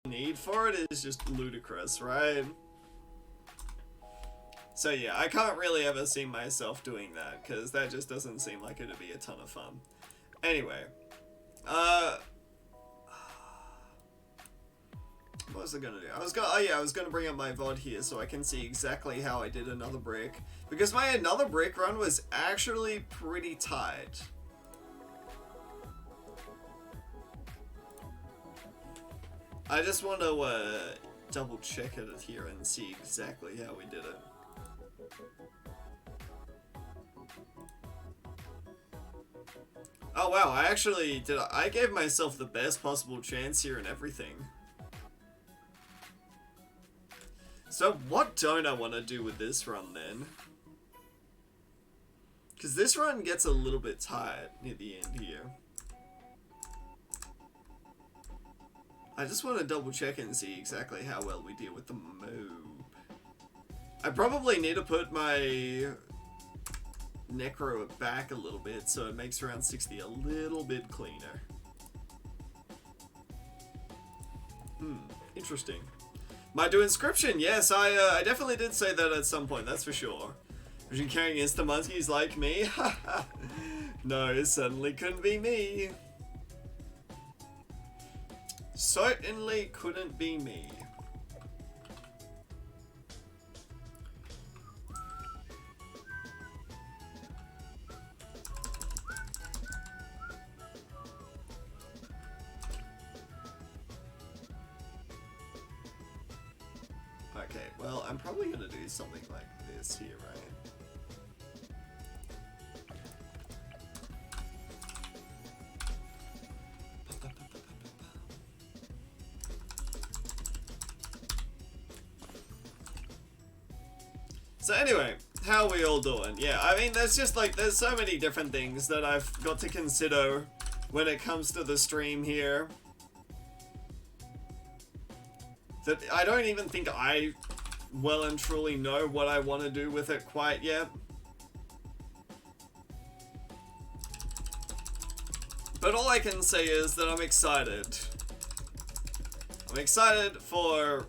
need for it is just ludicrous, right? So yeah, I can't really ever see myself doing that, because that just doesn't seem like it'd be a ton of fun. Anyway, what was I gonna do? I was gonna bring up my VOD here so I can see exactly how I did another brick, because my another brick run was actually pretty tight. I just want to double check it here and see exactly how we did it. Oh wow, I gave myself the best possible chance here and everything. So what don't I want to do with this run then? Because this run gets a little bit tired near the end here. I just want to double check and see exactly how well we deal with the mob. I probably need to put my necro back a little bit so it makes round 60 a little bit cleaner. Interesting. Might do inscription, yes, I definitely did say that at some point, that's for sure. Was you carrying insta monkeys like me? No, it certainly couldn't be me. Certainly couldn't be me. Okay, well, I'm probably gonna do something like this here, right? So anyway, how are we all doing? Yeah, I mean, there's so many different things that I've got to consider when it comes to the stream here, that I don't even think I well and truly know what I want to do with it quite yet. But all I can say is that I'm excited. I'm excited for,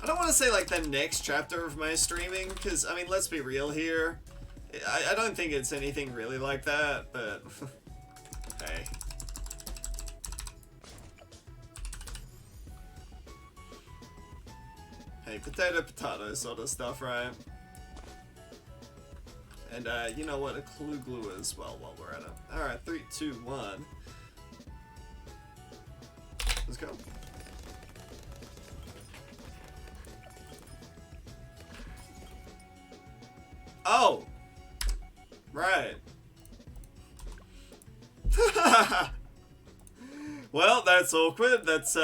I don't want to say like the next chapter of my streaming, because, I mean, let's be real here. I don't think it's anything really like that, but hey. Hey, potato, potato sort of stuff, right? And, you know what? A clue glue as well while we're at it. Alright, 3, 2, 1. Let's go. Oh! Right. Well, that's awkward. That's,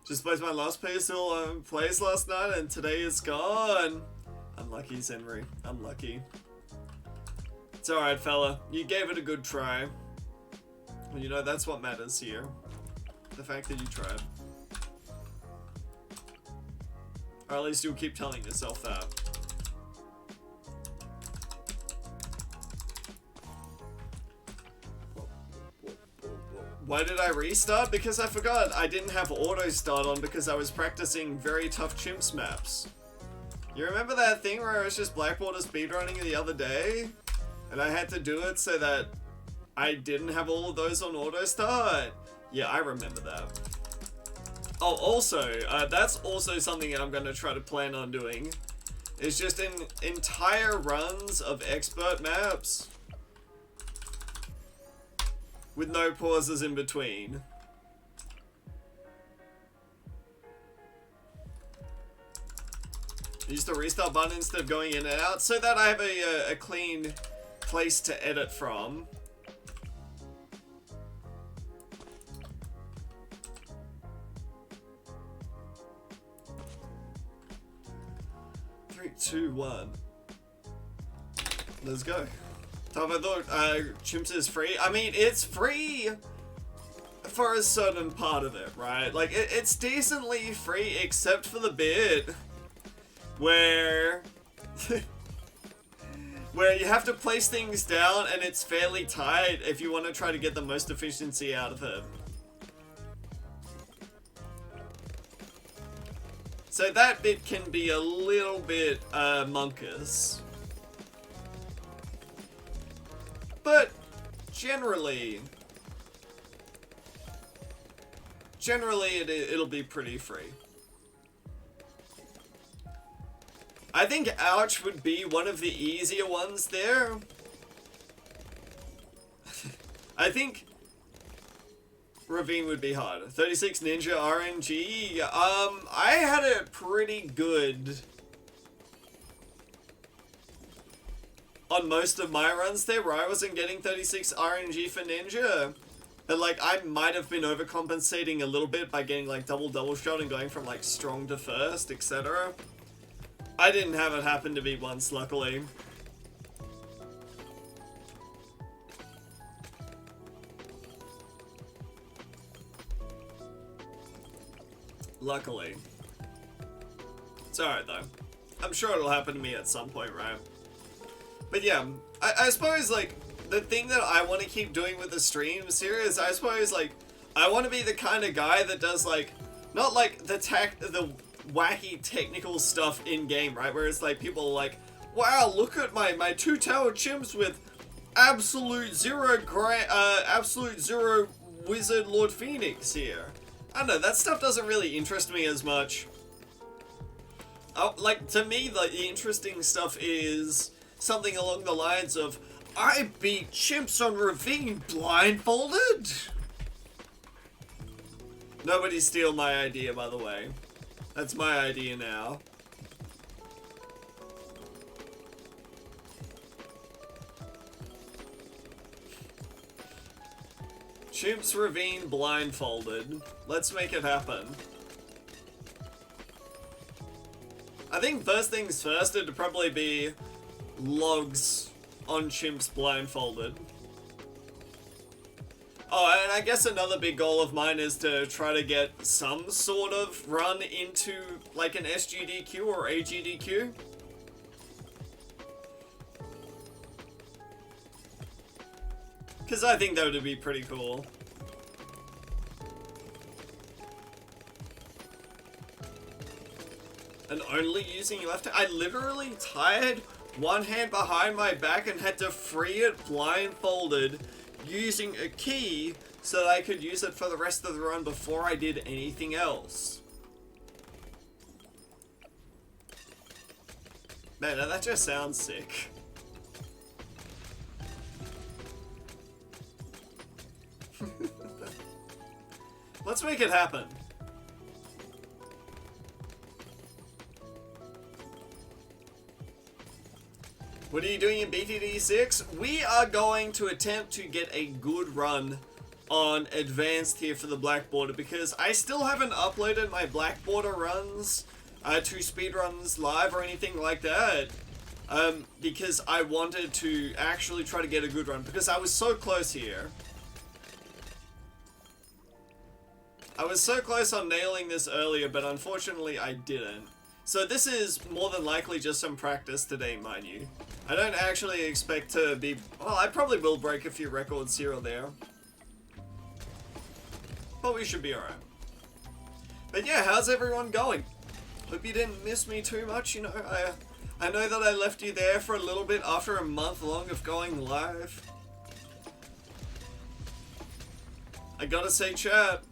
just placed my last pistol place last night and today is gone. Unlucky, Zenry. Unlucky. It's alright, fella. You gave it a good try. Well, you know, that's what matters here. The fact that you tried. Or at least you'll keep telling yourself that. Why did I restart? Because I forgot I didn't have auto start on because I was practicing very tough chimps maps. You remember that thing where I was just Blackwater speedrunning the other day? And I had to do it so that I didn't have all of those on auto start? Yeah, I remember that. Oh, also, that's also something I'm going to try to plan on doing. Is just in entire runs of expert maps. With no pauses in between. Use the restart button instead of going in and out so that I have a clean place to edit from. Three, two, one. Let's go. Tom, I thought Chimps is free. I mean, it's free for a certain part of it, right? Like, it's decently free except for the bit where where you have to place things down and it's fairly tight if you want to try to get the most efficiency out of it. So that bit can be a little bit monkus. But generally it'll be pretty free. I think Ouch would be one of the easier ones there. I think Ravine would be harder. 36 Ninja RNG. I had it pretty good on most of my runs there where I wasn't getting 36 RNG for Ninja. But like I might have been overcompensating a little bit by getting like double shot and going from like strong to first, etc. I didn't have it happen to me once, luckily. Luckily. It's alright though. I'm sure it'll happen to me at some point, right? But yeah, I suppose like the thing that I want to keep doing with the streams here is I suppose like I want to be the kind of guy that does like not like the wacky technical stuff in game, right? Where it's like people are like, wow, look at my two-tower chimps with absolute zero wizard Lord Phoenix here. I don't know, that stuff doesn't really interest me as much. Oh, like to me the interesting stuff is something along the lines of I beat chimps on Ravine blindfolded. Nobody steal my idea, by the way. That's my idea now. Chimps Ravine blindfolded. Let's make it happen. I think first things first, it'd probably be logs on chimps blindfolded. Oh, and I guess another big goal of mine is to try to get some sort of run into like an SGDQ or AGDQ. Because I think that would be pretty cool. And only using left hand. I literally tied one hand behind my back and had to free it blindfolded using a key so that I could use it for the rest of the run before I did anything else. Man, that just sounds sick. Let's make it happen. What are you doing in BTD6? We are going to attempt to get a good run on Advanced here for the Black Border because I still haven't uploaded my Black Border runs to Speedruns Live or anything like that. Because I wanted to actually try to get a good run because I was so close here. I was so close on nailing this earlier, but unfortunately I didn't. So this is more than likely just some practice today, mind you. I don't actually expect to be... Well, I probably will break a few records here or there. But we should be alright. But yeah, how's everyone going? Hope you didn't miss me too much, you know. I know that I left you there for a little bit after a month long of going live. I gotta say, chat,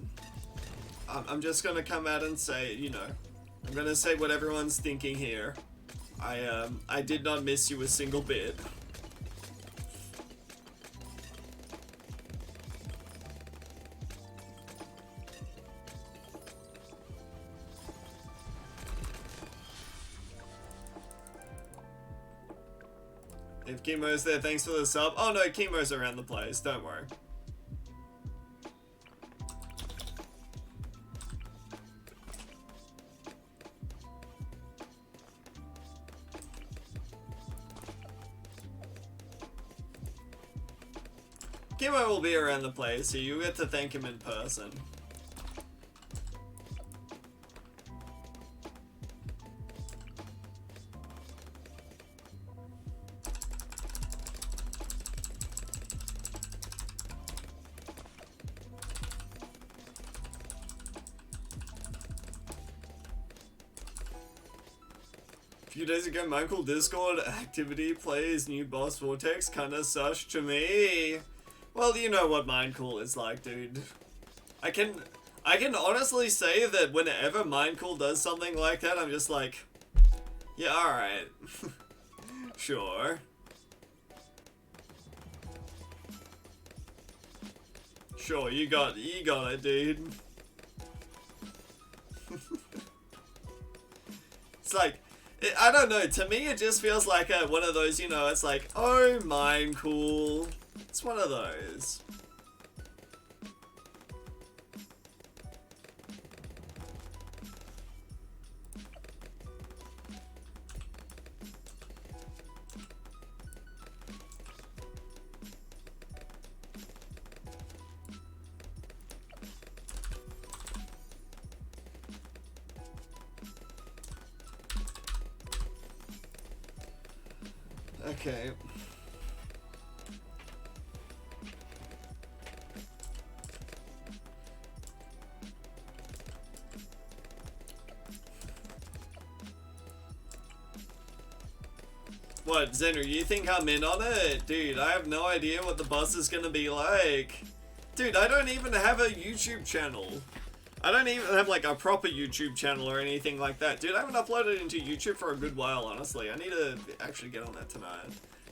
I'm just gonna come out and say, you know, I'm gonna say what everyone's thinking here. I did not miss you a single bit. If Chemo's there, thanks for the sub. Oh no, Chemo's around the place, don't worry. Chemo will be around the place, so you get to thank him in person. A few days ago, my uncle Discord activity plays new boss Vortex, kinda sush to me. Well, you know what Mindcool is like, dude. I can honestly say that whenever Mindcool does something like that, I'm just like, yeah, alright. Sure. Sure, you got it, dude. It's like, I don't know, to me it just feels like one of those, you know, it's like, oh, Mindcool. It's one of those. Okay. What, Xener, you think I'm in on it? Dude, I have no idea what the bus is gonna be like. Dude, I don't even have a YouTube channel. I don't even have like a proper YouTube channel or anything like that. Dude, I haven't uploaded into YouTube for a good while, honestly. I need to actually get on that tonight.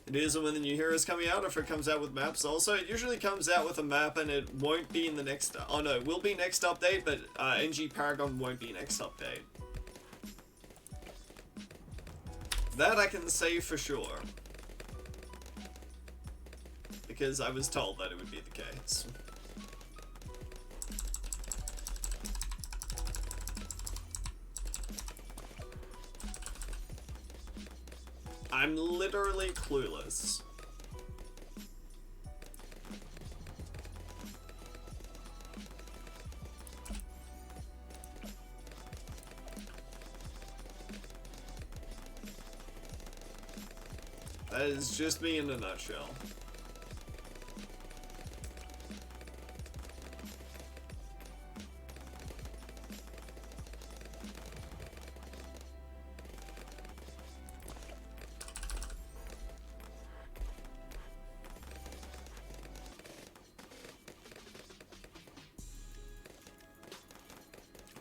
It is when the new hero is coming out, if it comes out with maps also. It usually comes out with a map and it won't be in the next... Oh no, it will be next update, but NG Paragon won't be next update. That I can say for sure. Because I was told that it would be the case. I'm literally clueless. That is just me in a nutshell.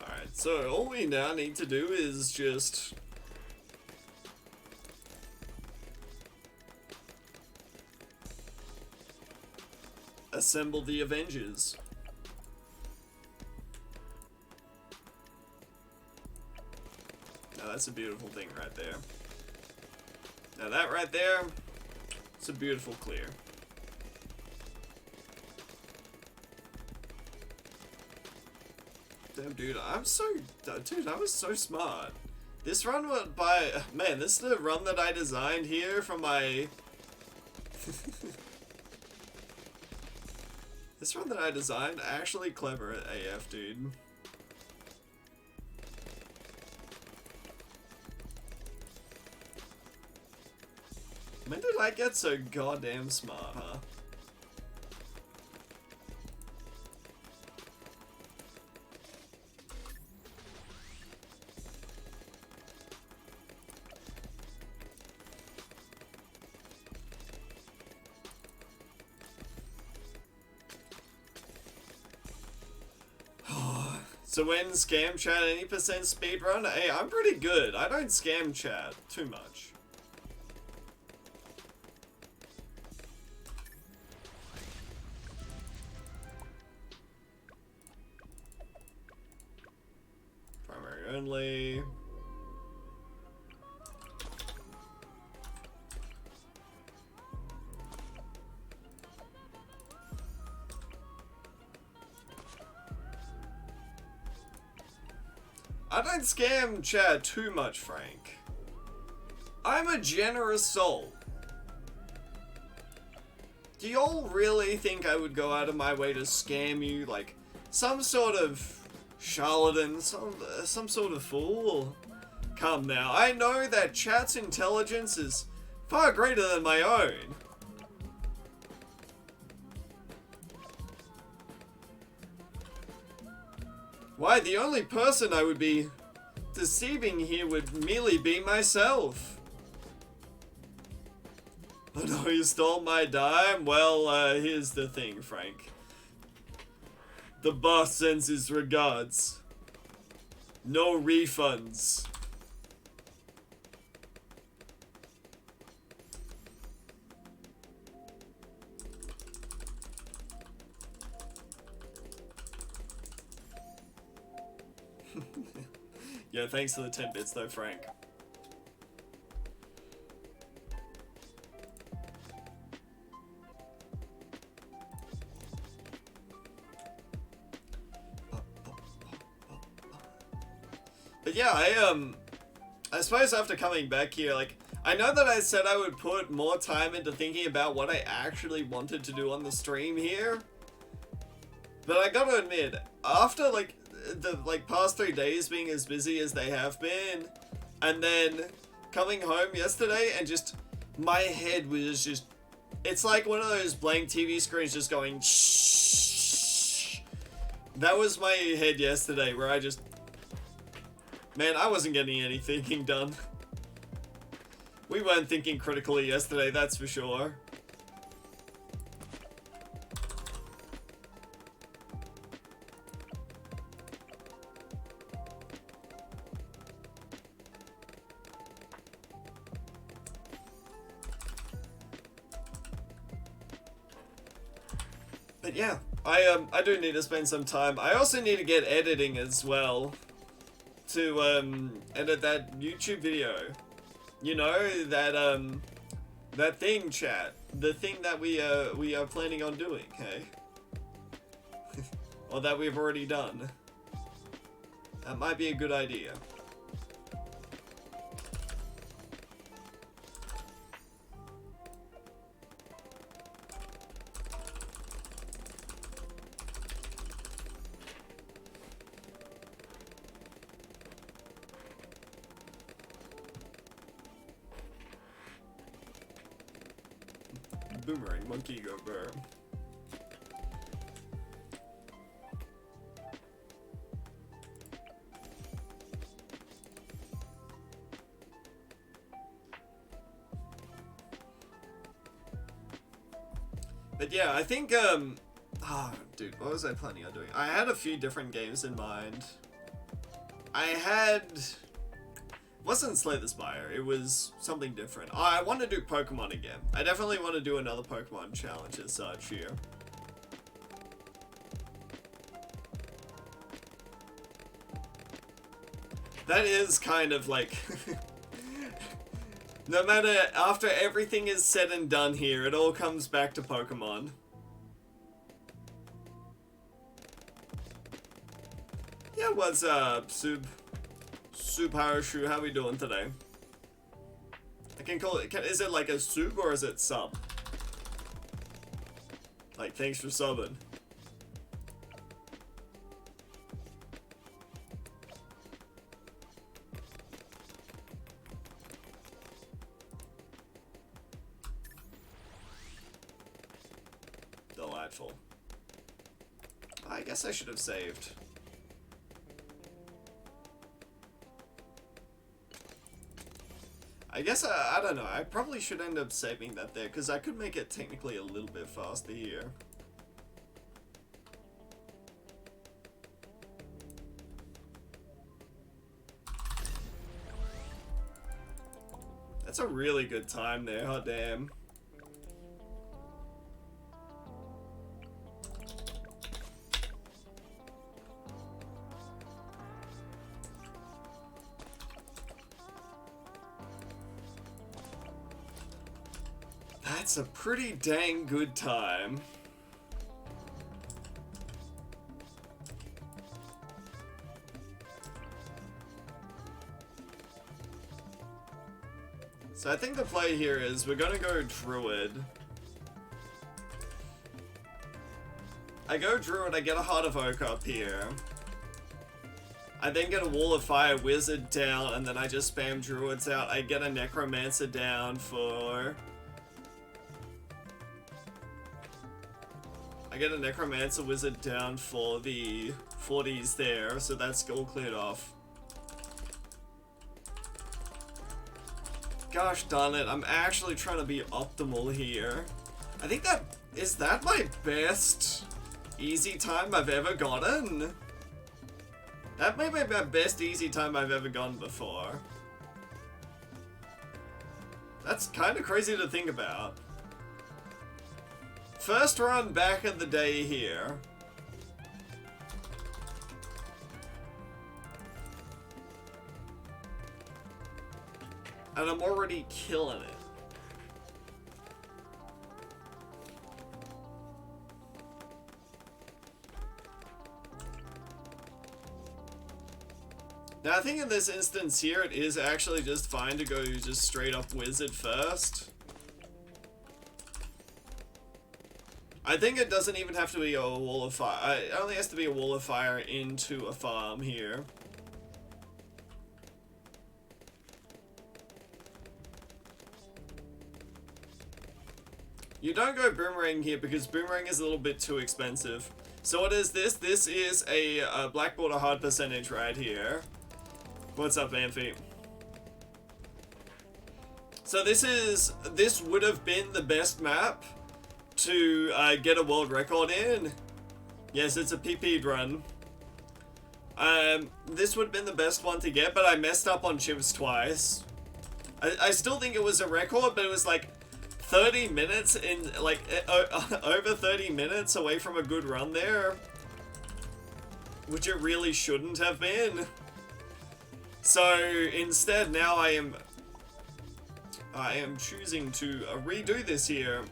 Alright, so all we now need to do is just... assemble the Avengers. Now that's a beautiful thing right there. Now that right there, it's a beautiful clear. Damn, dude, I was so smart. This run went by, man, this is the run that I designed here from my... This run that I designed, actually clever at AF, dude. When did I get so goddamn smart, huh? So when scam chat any percent speedrun? Hey, I'm pretty good. I don't scam chat too much. Primary only. I don't scam chat too much, Frank. I'm a generous soul. Do y'all really think I would go out of my way to scam you like some sort of charlatan, some sort of fool? Come now, I know that chat's intelligence is far greater than my own. Why, the only person I would be deceiving here would merely be myself. Oh no, you stole my dime? Well, here's the thing, Frank. The boss sends his regards. No refunds. Yeah, thanks for the 10 bits though, Frank. But yeah, I suppose after coming back here, like, I know that I said I would put more time into thinking about what I actually wanted to do on the stream here. But I gotta admit, after, like, the, past 3 days being as busy as they have been, and then coming home yesterday and just, my head was just, it's like one of those blank TV screens just going, shh. That was my head yesterday, where I just, man, I wasn't getting any thinking done. We weren't thinking critically yesterday, that's for sure. But yeah, I do need to spend some time. I also need to get editing as well to edit that YouTube video. You know, that thing, chat. The thing that we are planning on doing, hey? Or that we've already done. That might be a good idea. Boomerang monkey go burr. But yeah, I think dude, what was I planning on doing? I had a few different games in mind. Wasn't Slay the Spire, it was something different. I want to do Pokemon again. I definitely want to do another Pokemon challenge as such here. That is kind of like... no matter, after everything is said and done here, it all comes back to Pokemon. Yeah, what's up, Parashu, how we doing today? I can call it, is it like a sub or is it sub? Like, thanks for subbing. Delightful. I guess I should have saved. I guess, I don't know, I probably should end up saving that there, because I could make it technically a little bit faster here. That's a really good time there, hot damn. That's a pretty dang good time. So I think the play here is we're gonna go Druid. I go Druid, I get a Heart of Oak up here. I then get a Wall of Fire Wizard down, and then I just spam Druids out. I get a Necromancer down for... I get a Necromancer Wizard down for the 40s there, so that's all cleared off. Gosh darn it, I'm actually trying to be optimal here. I think that... Is that my best easy time I've ever gotten? That may be my best easy time I've ever gotten before. That's kind of crazy to think about. First run back in the day here. And I'm already killing it. Now I think in this instance here, it is actually just fine to go just straight up wizard first. I think it doesn't even have to be a wall of fire. It only has to be a wall of fire into a farm here. You don't go boomerang here because boomerang is a little bit too expensive. So what is this? This is a black border hard percentage right here. What's up, Amphi? So this would have been the best map to get a world record in. Yes, it's a PP run. This would have been the best one to get, but I messed up on chimps twice. I still think it was a record, but it was like 30 minutes in, like, over 30 minutes away from a good run there. Which it really shouldn't have been. So instead, now I am choosing to redo this here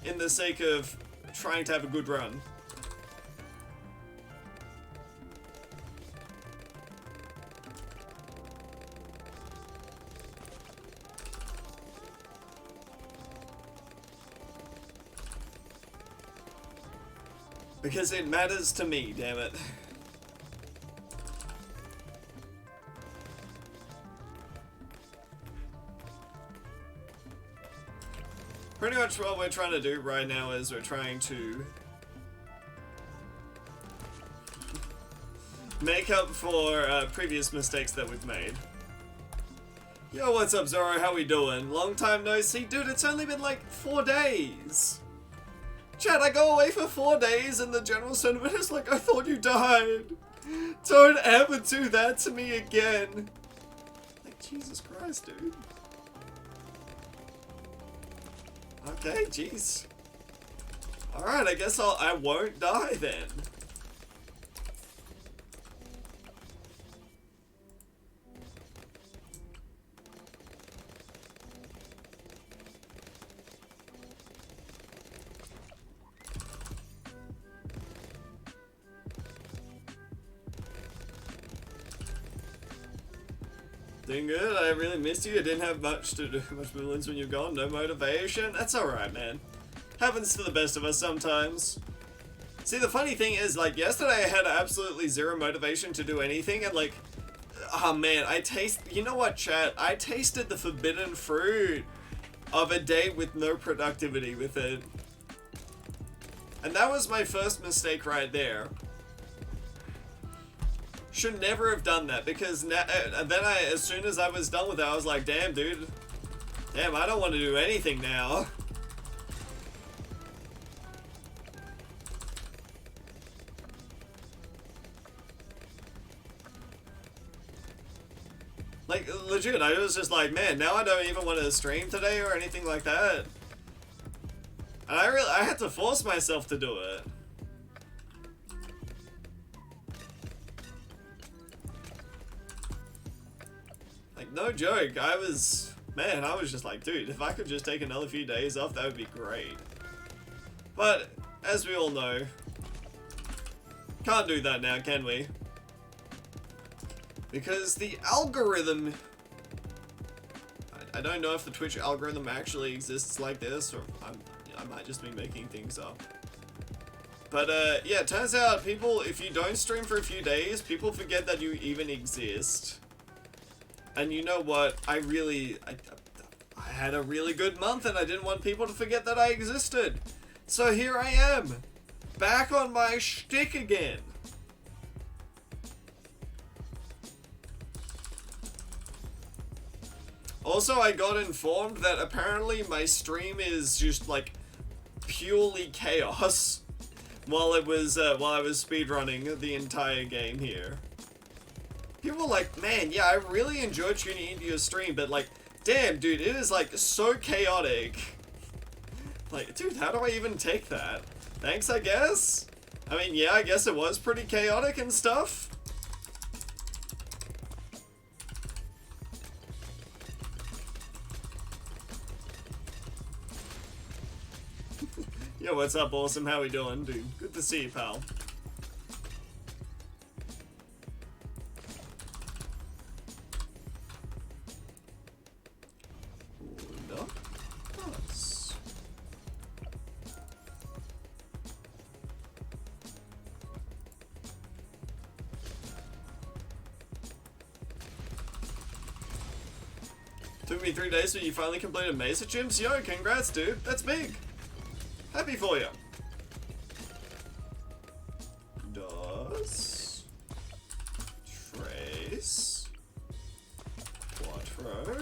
in the sake of trying to have a good run. Because it matters to me, damn it. Pretty much what we're trying to do right now is we're trying to make up for previous mistakes that we've made. Yo, what's up, Zoro? How we doing? Long time no see. Dude, it's only been like 4 days. Chat, I go away for 4 days and the general sentiment is like, I thought you died. Don't ever do that to me again. Like, Jesus Christ, dude. Okay, jeez. Alright, I guess I won't die then. Doing good. I really missed you. I didn't have much to do, much Bloons when you're gone. No motivation. That's alright, man. Happens to the best of us sometimes. See, the funny thing is, like, yesterday I had absolutely zero motivation to do anything, and, like, oh man, you know what, chat? I tasted the forbidden fruit of a day with no productivity with it. And that was my first mistake right there. Should never have done that, because then as soon as I was done with it, I was like, damn, dude. Damn, I don't want to do anything now. Like, legit, I was just like, man, now I don't even want to stream today or anything like that. And I had to force myself to do it. No joke, I was just like, dude, if I could just take another few days off, that would be great. But, as we all know, can't do that now, can we? Because the algorithm... I don't know if the Twitch algorithm actually exists like this, or I might just be making things up. But, yeah, it turns out people, if you don't stream for a few days, people forget that you even exist. And you know what, I had a really good month and I didn't want people to forget that I existed. So here I am, back on my shtick again. Also, I got informed that apparently my stream is just like purely chaos while I was speedrunning the entire game here. People were like, man, yeah, I really enjoyed tuning into your stream, but like, damn, dude, it is like so chaotic. Like, dude, how do I even take that? Thanks, I guess? I mean, yeah, I guess it was pretty chaotic and stuff. Yo, what's up, awesome? How we doing, dude? Good to see you, pal. Nice. Took me 3 days, but you finally completed Mesa gyms? Yo, congrats, dude. That's big. Happy for you. Dos. Trace. Quattro.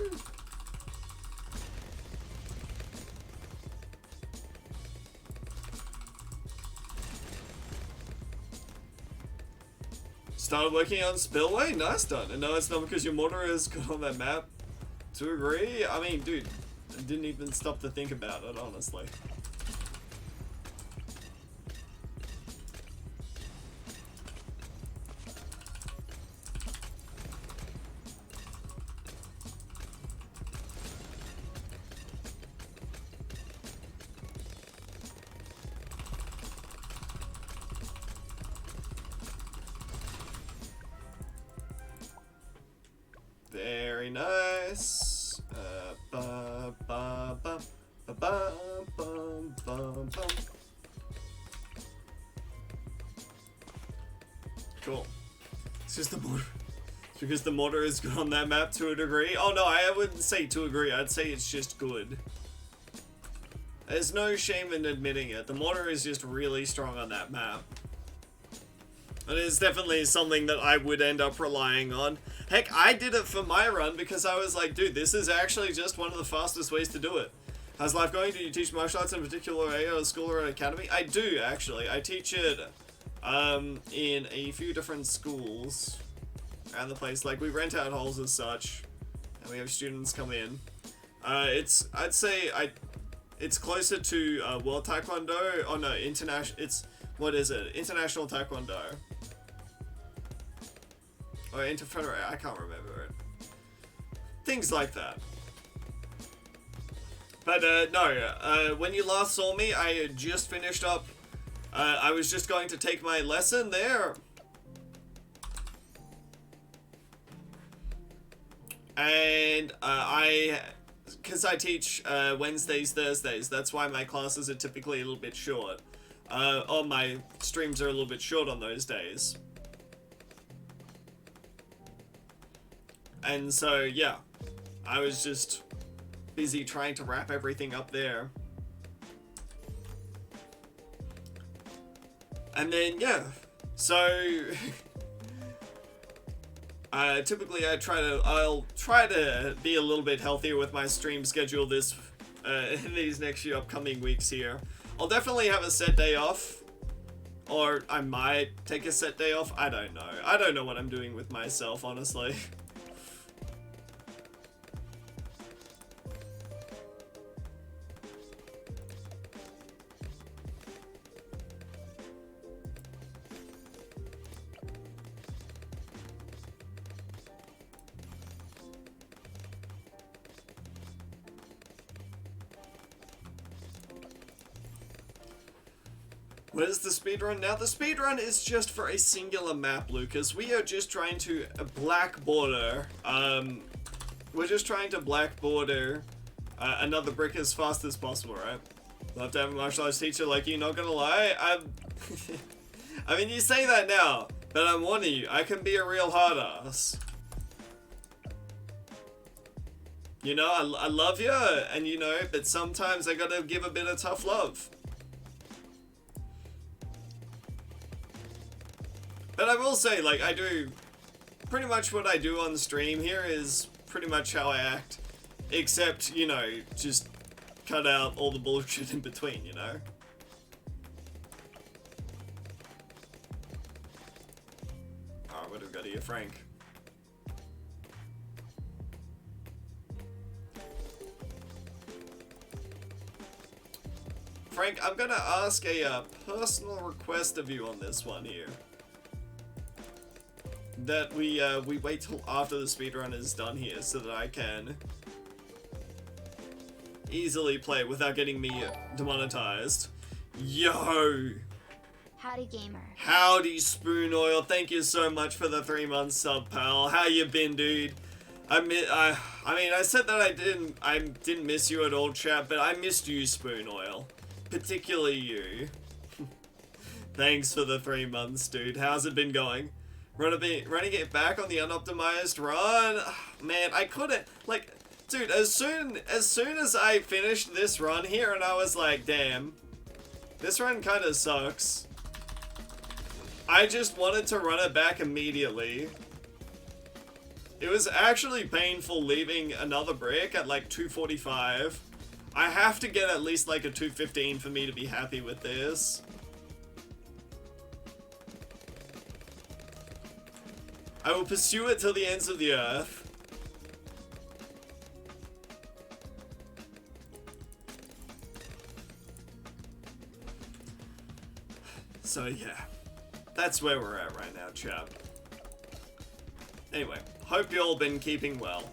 Started working on Spillway? Nice done. And no, it's not because your mortar is good on that map. To agree? I mean, dude, I didn't even stop to think about it, honestly. Very nice. Ba, ba, ba, ba, ba, bum, bum, bum. Cool. It's just the mortar. It's because the mortar is good on that map to a degree. Oh no, I wouldn't say to a degree. I'd say it's just good. There's no shame in admitting it. The mortar is just really strong on that map. And it's definitely something that I would end up relying on. Heck, I did it for my run because I was like, dude, this is actually just one of the fastest ways to do it. How's life going? Do you teach martial arts in particular at a school or an academy? I do, actually. I teach it in a few different schools around the place. Like, we rent out halls as such, and we have students come in. I'd say it's closer to World Taekwondo. Oh no, international. What is it? International Taekwondo. Or Interfederate, I can't remember it. Things like that. But no, when you last saw me, I had just finished up. I was just going to take my lesson there. And because I teach Wednesdays, Thursdays, that's why my classes are typically a little bit short. Or my streams are a little bit short on those days. And so, yeah, I was just busy trying to wrap everything up there. And then, yeah, so typically I'll try to be a little bit healthier with my stream schedule this in these next few upcoming weeks here. I'll definitely have a set day off, or I might take a set day off. I don't know. I don't know what I'm doing with myself, honestly. What is the speedrun now? The speedrun is just for a singular map, Lucas. We are just trying to black border. We're just trying to black border another brick as fast as possible, right? Love to have a martial arts teacher like you, not gonna lie. I mean, you say that now, but I'm warning you, I can be a real hard ass. You know, I love you, and you know, but sometimes I gotta give a bit of tough love. But I will say, like, I do, pretty much what I do on stream here is pretty much how I act Except, you know, just cut out all the bullshit in between, you know? Alright, what do we got here, Frank? Frank, I'm gonna ask a personal request of you on this one here. That we wait till after the speedrun is done here so that I can easily play without getting me demonetized. Yo! Howdy, gamer. Howdy, Spoon Oil. Thank you so much for the 3-month sub, pal. How you been, dude? I mean, I said that I didn't miss you at all, chat, but I missed you, Spoon Oil. Particularly you. Thanks for the 3 months, dude. How's it been going? Running it back on the unoptimized run? Man, I couldn't, like, dude, as soon as I finished this run here and I was like, damn, this run kind of sucks. I just wanted to run it back immediately. It was actually painful leaving another brick at like 245. I have to get at least like a 215 for me to be happy with this. I will pursue it till the ends of the earth. So yeah, that's where we're at right now, chap. Anyway, hope you all been keeping well.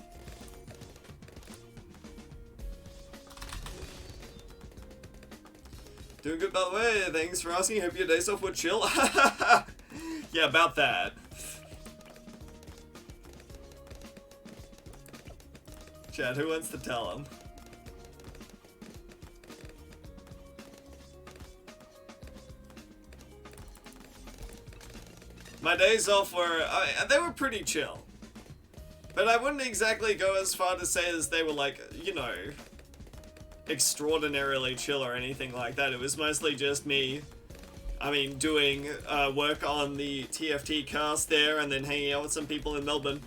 Doing good, by the way. Thanks for asking. Hope your days off were chill. Yeah, about that. Chad, who wants to tell him? My days off were, they were pretty chill. But I wouldn't exactly go as far to say as they were like, you know, extraordinarily chill or anything like that. It was mostly just me, doing work on the TFT cast there and then hanging out with some people in Melbourne.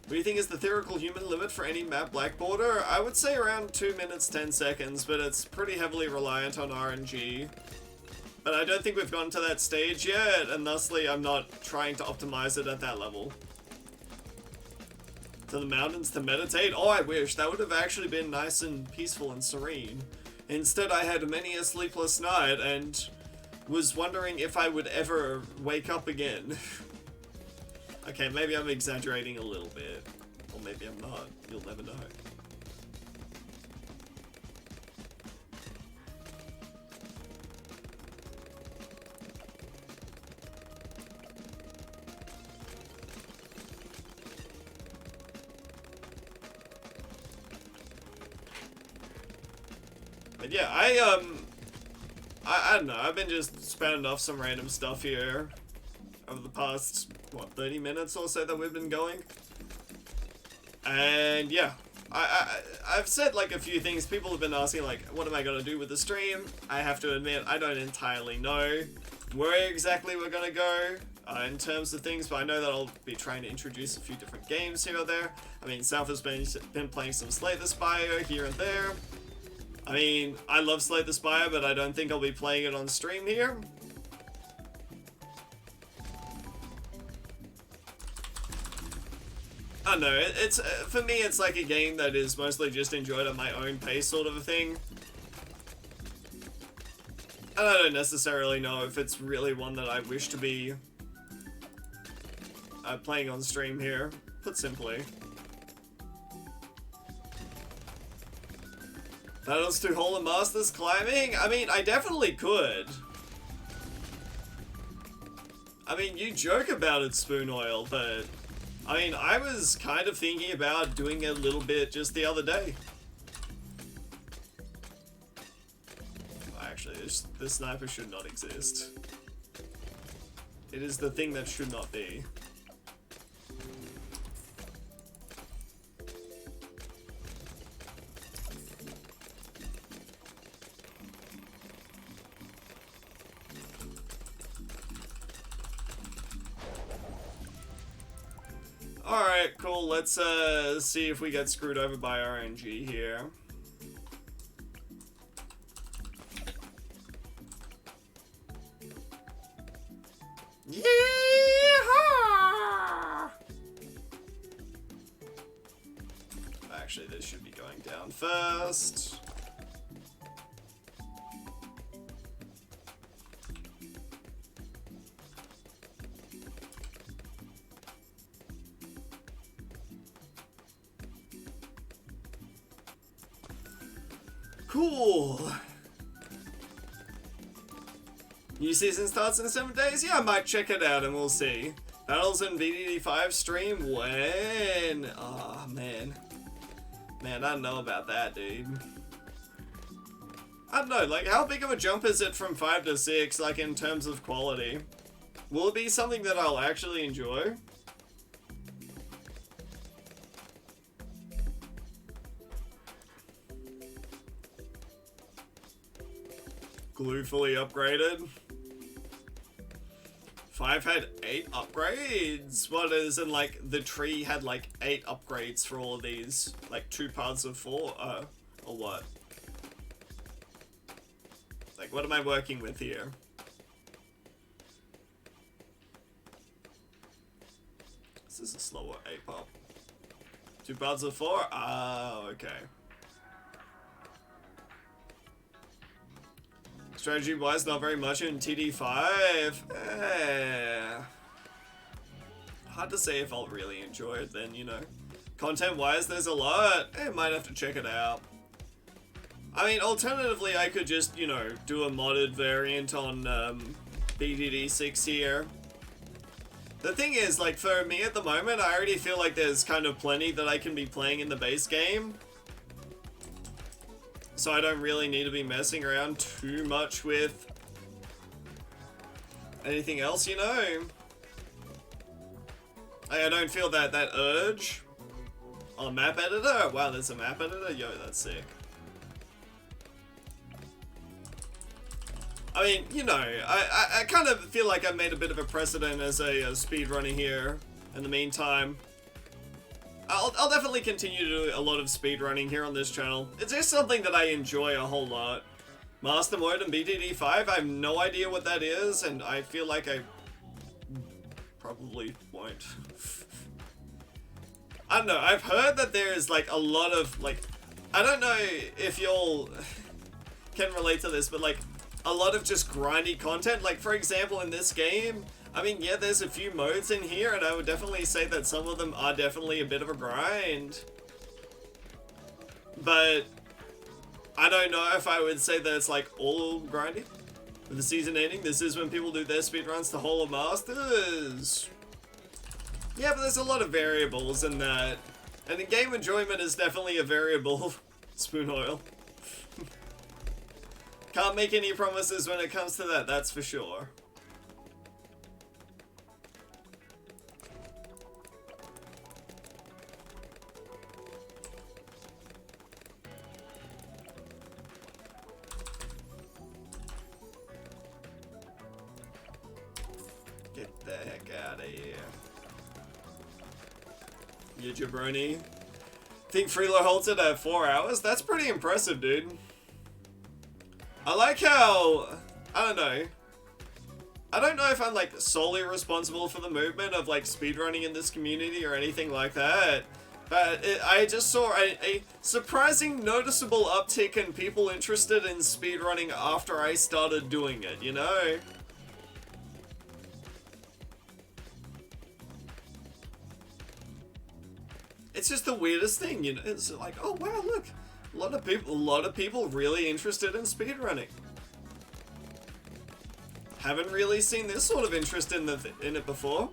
What do you think is the theoretical human limit for any map black border? I would say around 2 minutes 10 seconds, but it's pretty heavily reliant on RNG. But I don't think we've gotten to that stage yet, and thusly I'm not trying to optimize it at that level. To the mountains to meditate? Oh, I wish. That would have actually been nice and peaceful and serene. Instead, I had many a sleepless night and was wondering if I would ever wake up again. Okay, maybe I'm exaggerating a little bit. Or maybe I'm not. You'll never know. But yeah, I don't know, I've been just spouting off some random stuff here over the past, what, 30 minutes or so that we've been going. And yeah, I've said like a few things. People have been asking like, what am I gonna do with the stream? I have to admit, I don't entirely know where exactly we're gonna go in terms of things, but I know that I'll be trying to introduce a few different games here or there. South has been playing some Slay the Spire here and there. I love Slay the Spire, but I don't think I'll be playing it on stream here. I don't know, it's for me it's like a game that is mostly just enjoyed at my own pace sort of a thing. And I don't necessarily know if it's really one that I wish to be playing on stream here, put simply. Battles to Hall of Masters climbing? I definitely could. You joke about it, Spoon Oil, but I was kind of thinking about doing it a little bit just the other day. Actually, this sniper should not exist. It is the thing that should not be. Alright, cool. Let's see if we get screwed over by RNG here. Yeehaw! Actually, this should be going down first. Cool. New season starts in 7 days? Yeah, I might check it out and we'll see. Battles in VDD5 stream when? Oh, man. Man, I don't know about that, dude. I don't know, like, how big of a jump is it from 5 to 6, like, in terms of quality? Will it be something that I'll actually enjoy? Glue fully upgraded. 5 had 8 upgrades. What is in like the tree had like 8 upgrades for all of these, like 2 parts of 4, or what? Like, what am I working with here? This is a slower 8 pop. 2 parts of 4. Oh, okay. Strategy-wise, not very much in TD5. Hard to say if I'll really enjoy it then, you know. Content-wise, there's a lot. Might have to check it out. I mean, alternatively, I could just, you know, do a modded variant on BDD6 here. The thing is, like, for me at the moment, I already feel like there's kind of plenty that I can be playing in the base game. So I don't really need to be messing around too much with anything else, you know? I don't feel that urge. Oh, map editor? Wow, there's a map editor? Yo, that's sick. I mean, you know, I kind of feel like I've made a bit of a precedent as a speedrunner here in the meantime. I'll definitely continue to do a lot of speedrunning here on this channel. It's just something that I enjoy a whole lot. Master Mode and BDD5, I have no idea what that is, and I feel like I probably won't. I don't know, I've heard that there's like a lot of, like, I don't know if y'all can relate to this, but like, a lot of just grindy content. Like, for example, in this game, I mean, yeah, there's a few modes in here, and I would definitely say that some of them are definitely a bit of a grind. But I don't know if I would say that it's like all grindy. With the season ending, this is when people do their speedruns to Hall of Masters. Yeah, but there's a lot of variables in that. And the game enjoyment is definitely a variable. Spoon oil. Can't make any promises when it comes to that, that's for sure. Get the heck out of here. You jabroni. Think Freelo holds it at 4 hours? That's pretty impressive, dude. I like how, I don't know if I'm like solely responsible for the movement of like speedrunning in this community or anything like that, but I just saw a surprising noticeable uptick in people interested in speedrunning after I started doing it, you know? It's just the weirdest thing, you know? It's like, oh wow, look. A lot of people really interested in speedrunning. Haven't really seen this sort of interest in it before.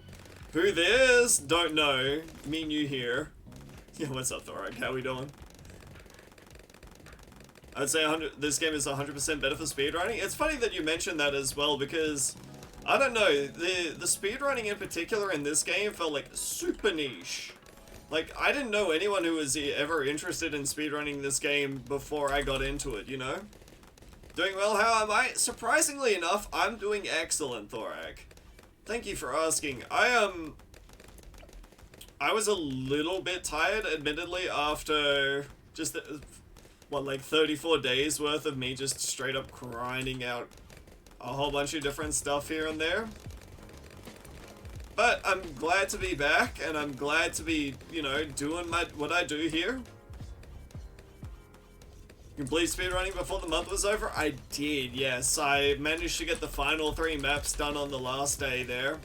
Who this? Don't know. Me and you here. Yeah, what's up, Thorak? How we doing? I'd say this game is 100% better for speedrunning. It's funny that you mentioned that as well, because I don't know, the speedrunning in particular in this game felt like super niche. Like, I didn't know anyone who was ever interested in speedrunning this game before I got into it, you know? Doing well, how am I? Surprisingly enough, I'm doing excellent, Thorak. Thank you for asking. I was a little bit tired, admittedly, after just, what, like 34 days worth of me just straight up grinding out a whole bunch of different stuff here and there. But I'm glad to be back, and I'm glad to be, you know, doing what I do here. Complete speedrunning before the month was over? I did, yes. I managed to get the final 3 maps done on the last day there.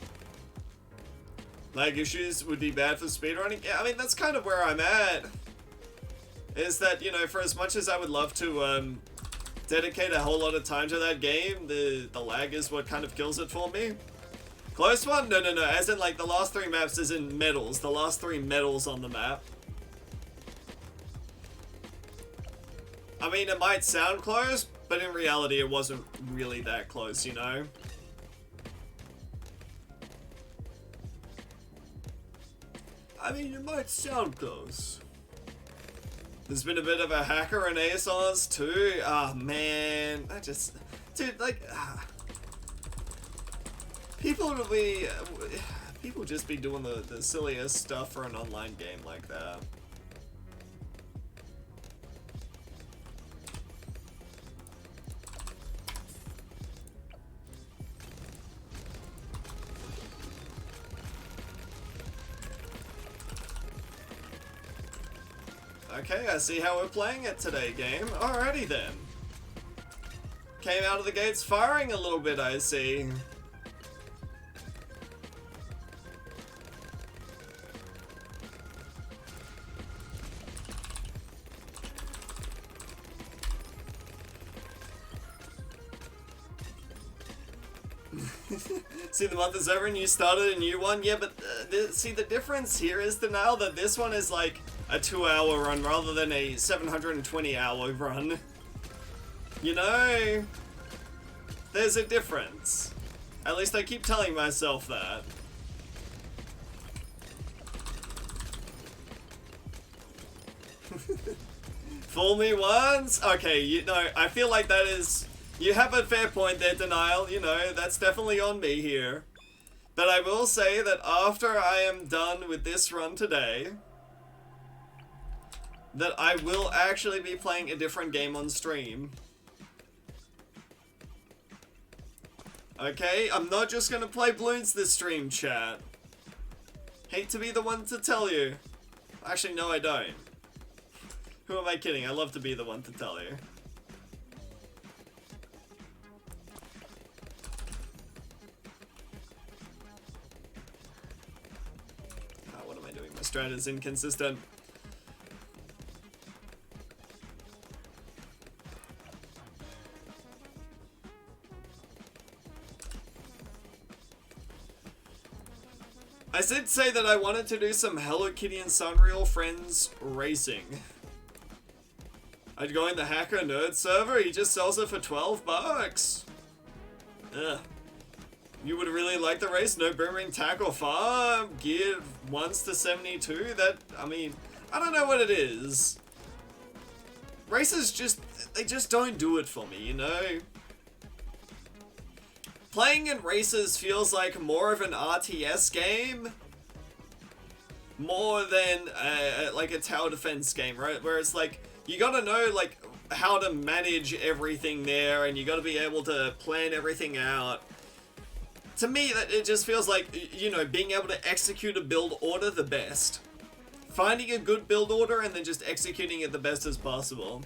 Lag issues would be bad for speedrunning? Yeah, I mean, that's kind of where I'm at. Is that, you know, for as much as I would love to dedicate a whole lot of time to that game, the lag is what kind of kills it for me. Close one? No, as in like the last 3 maps is in medals. The last 3 medals on the map. I mean, it might sound close, but in reality it wasn't really that close, you know? I mean, it might sound close. There's been a bit of a hacker in ASOS too. Ah, oh, man. I just... Dude, like... People just be doing the silliest stuff for an online game like that. Okay, I see how we're playing it today, game. Alrighty then. Came out of the gates firing a little bit, I see. See, the month is over and you started a new one? Yeah, but see, the difference here is, Denial, that this one is like a 2-hour run rather than a 720-hour run. You know? There's a difference. At least I keep telling myself that. Fool me once? Okay, you know, I feel like that is... You have a fair point there, Denial. You know, that's definitely on me here. But I will say that after I am done with this run today, that I will actually be playing a different game on stream. Okay, I'm not just gonna play Bloons this stream, chat. Hate to be the one to tell you. Actually, no, I don't. Who am I kidding? I love to be the one to tell you. What am I doing? My strat is inconsistent. I did say that I wanted to do some Hello Kitty and Sunreal Friends racing. I'd go in the Hacker Nerd server, he just sells it for 12 bucks. Ugh. You would really like the race? No boomerang tackle farm, geared 1s to 72? That, I mean, I don't know what it is. Races just, they just don't do it for me, you know? Playing in races feels like more of an RTS game, more than like a tower defense game, right? Where it's like, you gotta know like how to manage everything there, and you gotta be able to plan everything out. To me, that it just feels like, you know, being able to execute a build order the best. Finding a good build order and then just executing it the best as possible.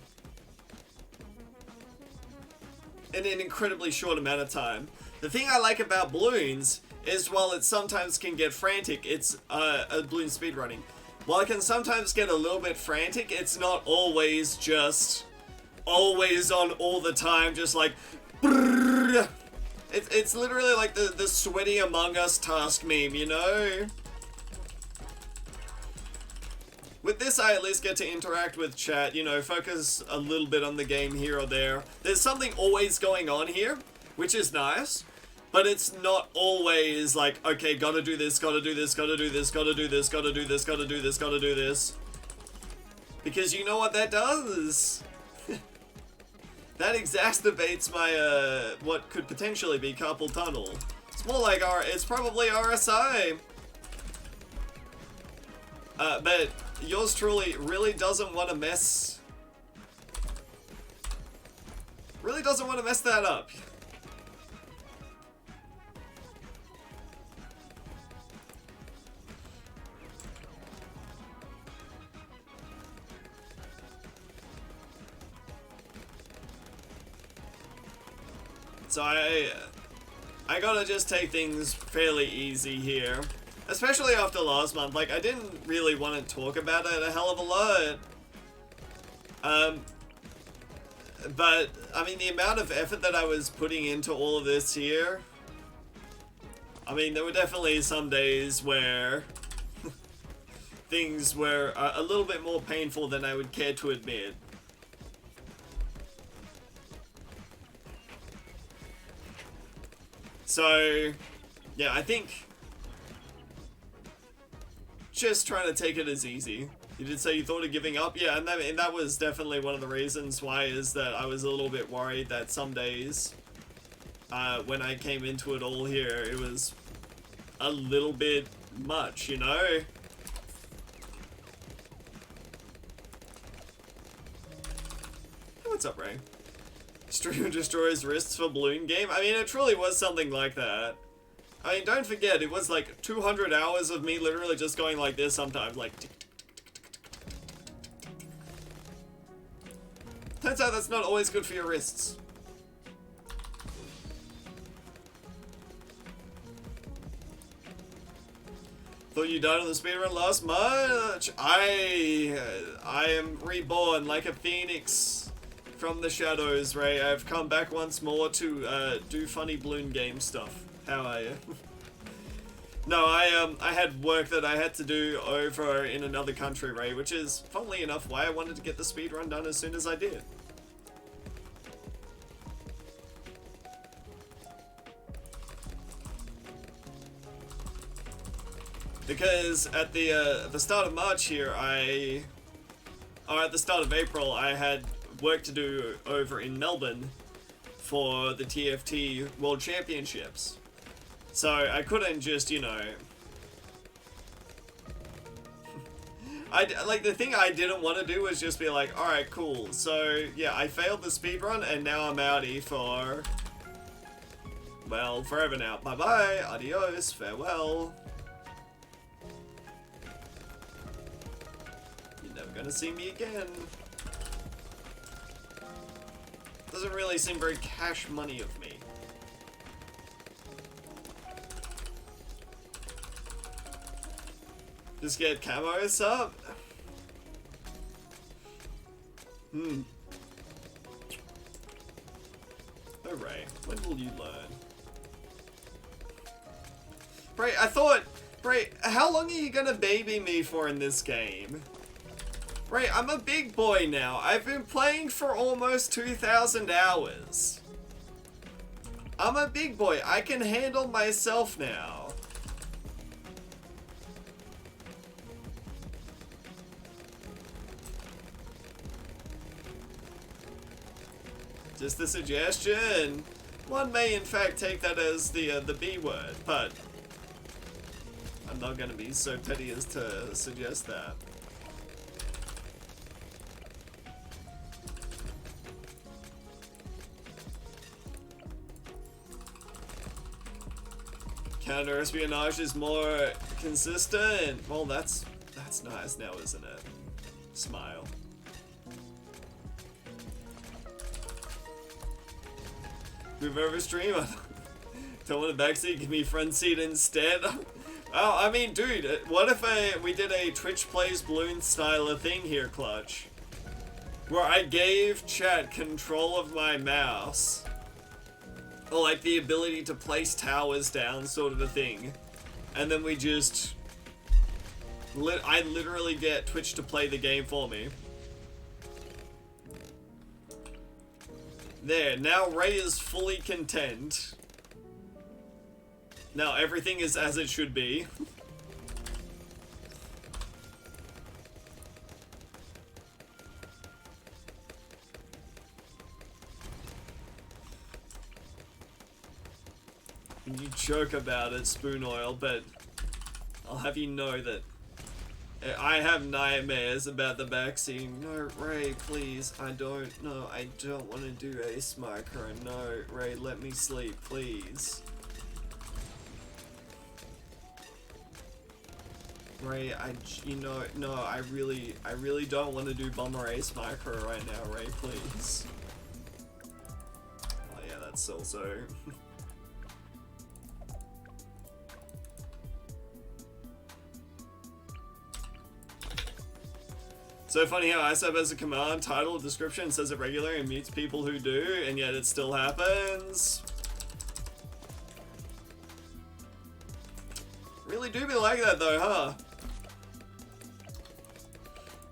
In an incredibly short amount of time. The thing I like about Bloons is while it sometimes can get frantic, it's a Bloons speedrunning. While it can sometimes get a little bit frantic, it's not always just always on all the time, just like brrr. It's literally like the sweaty Among Us task meme, you know? With this, I at least get to interact with chat, you know, focus a little bit on the game here or there. There's something always going on here, which is nice, but it's not always like, okay, gotta do this, gotta do this, gotta do this, gotta do this, gotta do this, gotta do this, gotta do this. Because you know what that does? That exacerbates my, what could potentially be carpal tunnel. It's more like it's probably RSI. But yours truly really doesn't want to mess... Really doesn't want to mess that up. So I gotta just take things fairly easy here. Especially after last month. Like, I didn't really want to talk about it a hell of a lot. But, I mean, the amount of effort that I was putting into all of this here... I mean, there were definitely some days where... things were a little bit more painful than I would care to admit. So, yeah, I think just trying to take it as easy. You did say you thought of giving up? Yeah, and that was definitely one of the reasons why, is that I was a little bit worried that some days, when I came into it all here, it was a little bit much, you know? Hey, what's up, Ray? Streamer destroys wrists for balloon game? I mean, it truly was something like that. I mean, don't forget, it was like 200 hours of me literally just going like this sometimes, like... Tick, tick, tick, tick, tick, tick, tick. Turns out that's not always good for your wrists. Thought you died on the speedrun last March? I am reborn like a phoenix from the shadows, Ray. I've come back once more to do funny balloon game stuff. How are you? No, I had work that I had to do over in another country, Ray, which is, funnily enough, why I wanted to get the speedrun done as soon as I did. Because at the start of March here, or at the start of April, I had work to do over in Melbourne for the TFT World Championships. So I couldn't just, you know... like, the thing I didn't want to do was just be like, alright, cool. So, yeah, I failed the speedrun, and now I'm outie for... well, forever now. Bye-bye, adios, farewell. You're never gonna see me again. Doesn't really seem very cash money of me. Just get camos up? Oh, Ray, when will you learn? Bray, Bray, how long are you gonna baby me for in this game? Bray, I'm a big boy now. I've been playing for almost 2,000 hours. I'm a big boy. I can handle myself now. Just a suggestion. One may in fact take that as the B word, but I'm not gonna be so petty as to suggest that. Counter espionage is more consistent. Well, that's nice now, isn't it? Smile. Move over stream. Don't want a backseat, give me front seat instead. Oh, I mean, dude, what if we did a Twitch Plays Bloons style of thing here, Clutch? Where I gave chat control of my mouse. Or like the ability to place towers down, sort of a thing. And then we just... I literally get Twitch to play the game for me. There, now Ray is fully content. Now everything is as it should be. And you joke about it, Spoon Oil, but I'll have you know that I have nightmares about the backseat. No, Ray, please. I don't want to do Ace Micro. No, Ray, let me sleep, please. Ray, no, I really don't want to do Bomber Ace Micro right now, Ray, please. Oh yeah, that's also... So funny how ISAP has a command, title, description, says it regularly and mutes people who do, and yet it still happens. Really do be like that though, huh?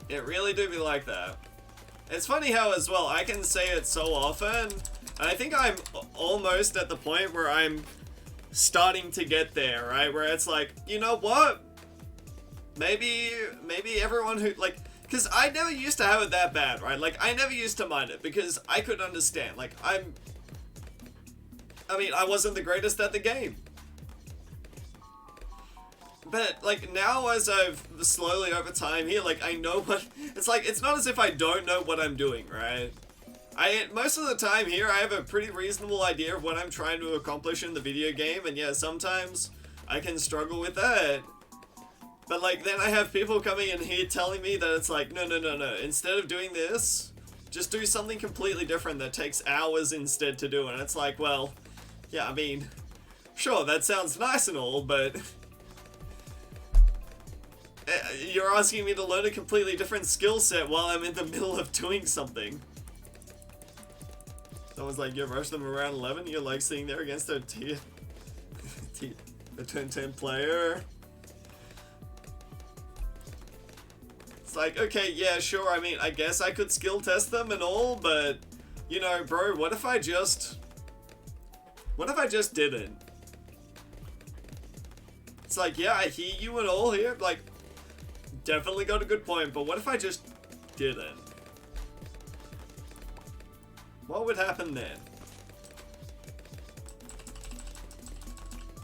It really do be like that. It's funny how as well, I can say it so often, and I think I'm almost at the point where I'm starting to get there, right? Where it's like, you know what? Maybe everyone who, like, because I never used to have it that bad, right? Like, I never used to mind it because I could understand. Like, I wasn't the greatest at the game. But, like, now as I've slowly over time here, like, I know what... It's like, it's not as if I don't know what I'm doing, right? Most of the time here, I have a pretty reasonable idea of what I'm trying to accomplish in the video game, and yeah, sometimes I can struggle with that. But, like, then I have people coming in here telling me that it's like, no, instead of doing this, just do something completely different that takes hours instead to do, and it's like, well, yeah, I mean, sure, that sounds nice and all, but... You're asking me to learn a completely different skill set while I'm in the middle of doing something. Someone's like, you rush them around 11, you're like sitting there against a tier... a 10 player. It's like, okay, yeah, sure, I mean, I guess I could skill test them and all, but, you know, bro, what if I just didn't? It's like, yeah, I hear you and all here, like, definitely got a good point, but what if I just didn't? What would happen then?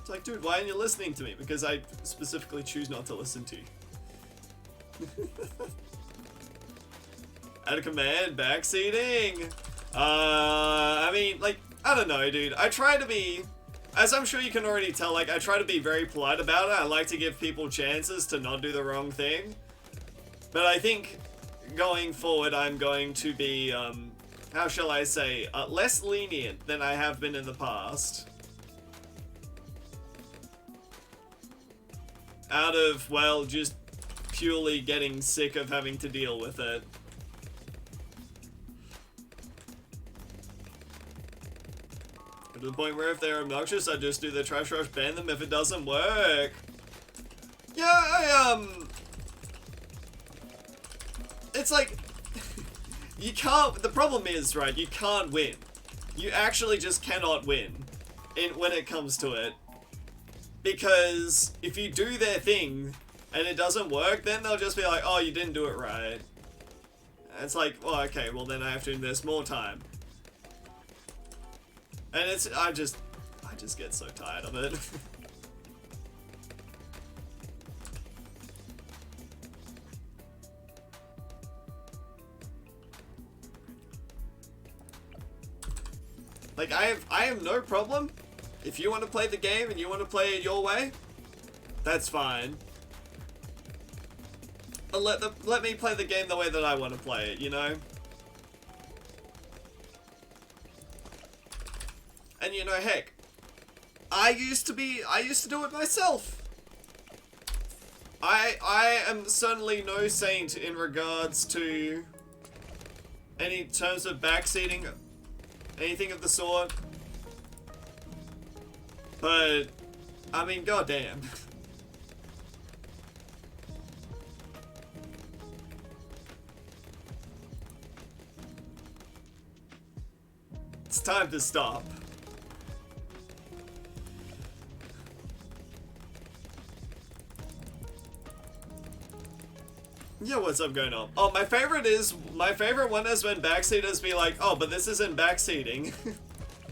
It's like, dude, why aren't you listening to me? Because I specifically choose not to listen to you. Add a command, backseating. I mean, like, I don't know, dude. I try to be, as I'm sure you can already tell, like, I try to be very polite about it. I like to give people chances to not do the wrong thing. But I think going forward, I'm going to be, how shall I say, less lenient than I have been in the past. Out of, well, just purely getting sick of having to deal with it. To the point where if they're obnoxious, I just do the trash rush, ban them if it doesn't work. Yeah, it's like, you can't, the problem is, right, you can't win. You actually just cannot win when it comes to it. Because if you do their thing and it doesn't work, then they'll just be like, oh, you didn't do it right. And it's like, well, okay, well then I have to invest more time. And it's, I just get so tired of it. Like, I have no problem. If you want to play the game and you want to play it your way, that's fine. But let me play the game the way that I want to play it, you know? And you know, heck, I used to do it myself. I am certainly no saint in regards to any terms of backseating, anything of the sort. But, I mean, goddamn. It's time to stop. Yeah, what's up going on? Oh, my favorite one is when backseaters be like, oh, but this isn't backseating.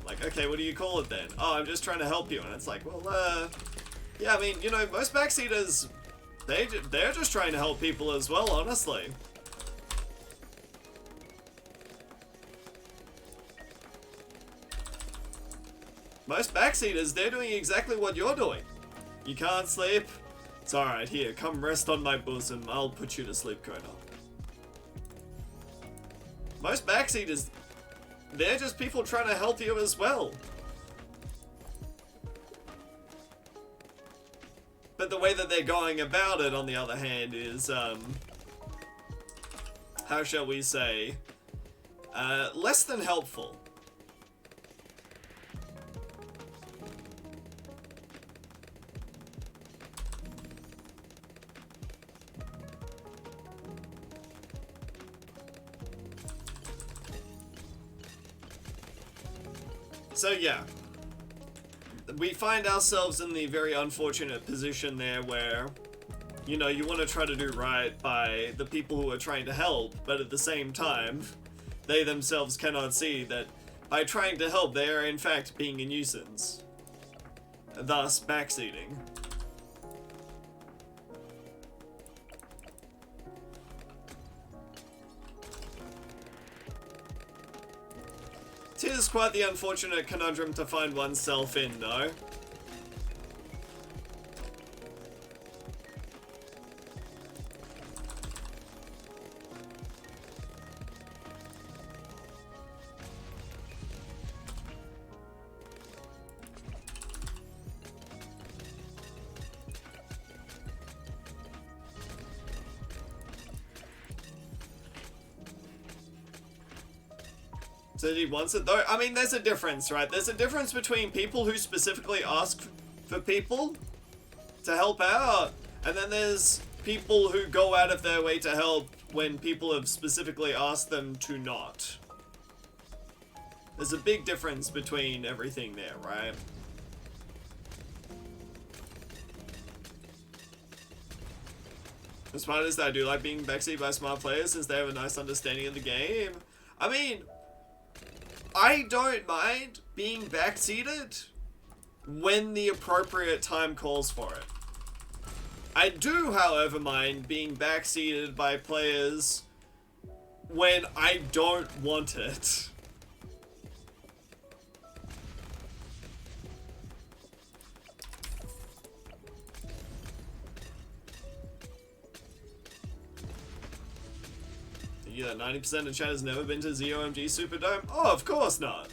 Like, okay, what do you call it then? Oh, I'm just trying to help you. And it's like, well, yeah, I mean, you know, most backseaters, They're just trying to help people as well, honestly. Most backseaters, they're doing exactly what you're doing. You can't sleep? It's alright, here, come rest on my bosom. I'll put you to sleep, Kona. Most backseaters, they're just people trying to help you as well. But the way that they're going about it, on the other hand, is, how shall we say, less than helpful. So yeah, we find ourselves in the very unfortunate position there where, you know, you want to try to do right by the people who are trying to help, but at the same time, they themselves cannot see that by trying to help, they are in fact being a nuisance, thus backseating. Tis quite the unfortunate conundrum to find oneself in, though. So he wants it though. I mean, there's a difference, right? There's a difference between people who specifically ask for people to help out, and then there's people who go out of their way to help when people have specifically asked them to not. There's a big difference between everything there, right? As smart as I do like being backseated by smart players since they have a nice understanding of the game. I mean, I don't mind being backseated when the appropriate time calls for it. I do, however, mind being backseated by players when I don't want it. You that 90% of chat has never been to ZOMG Superdome? Oh, of course not.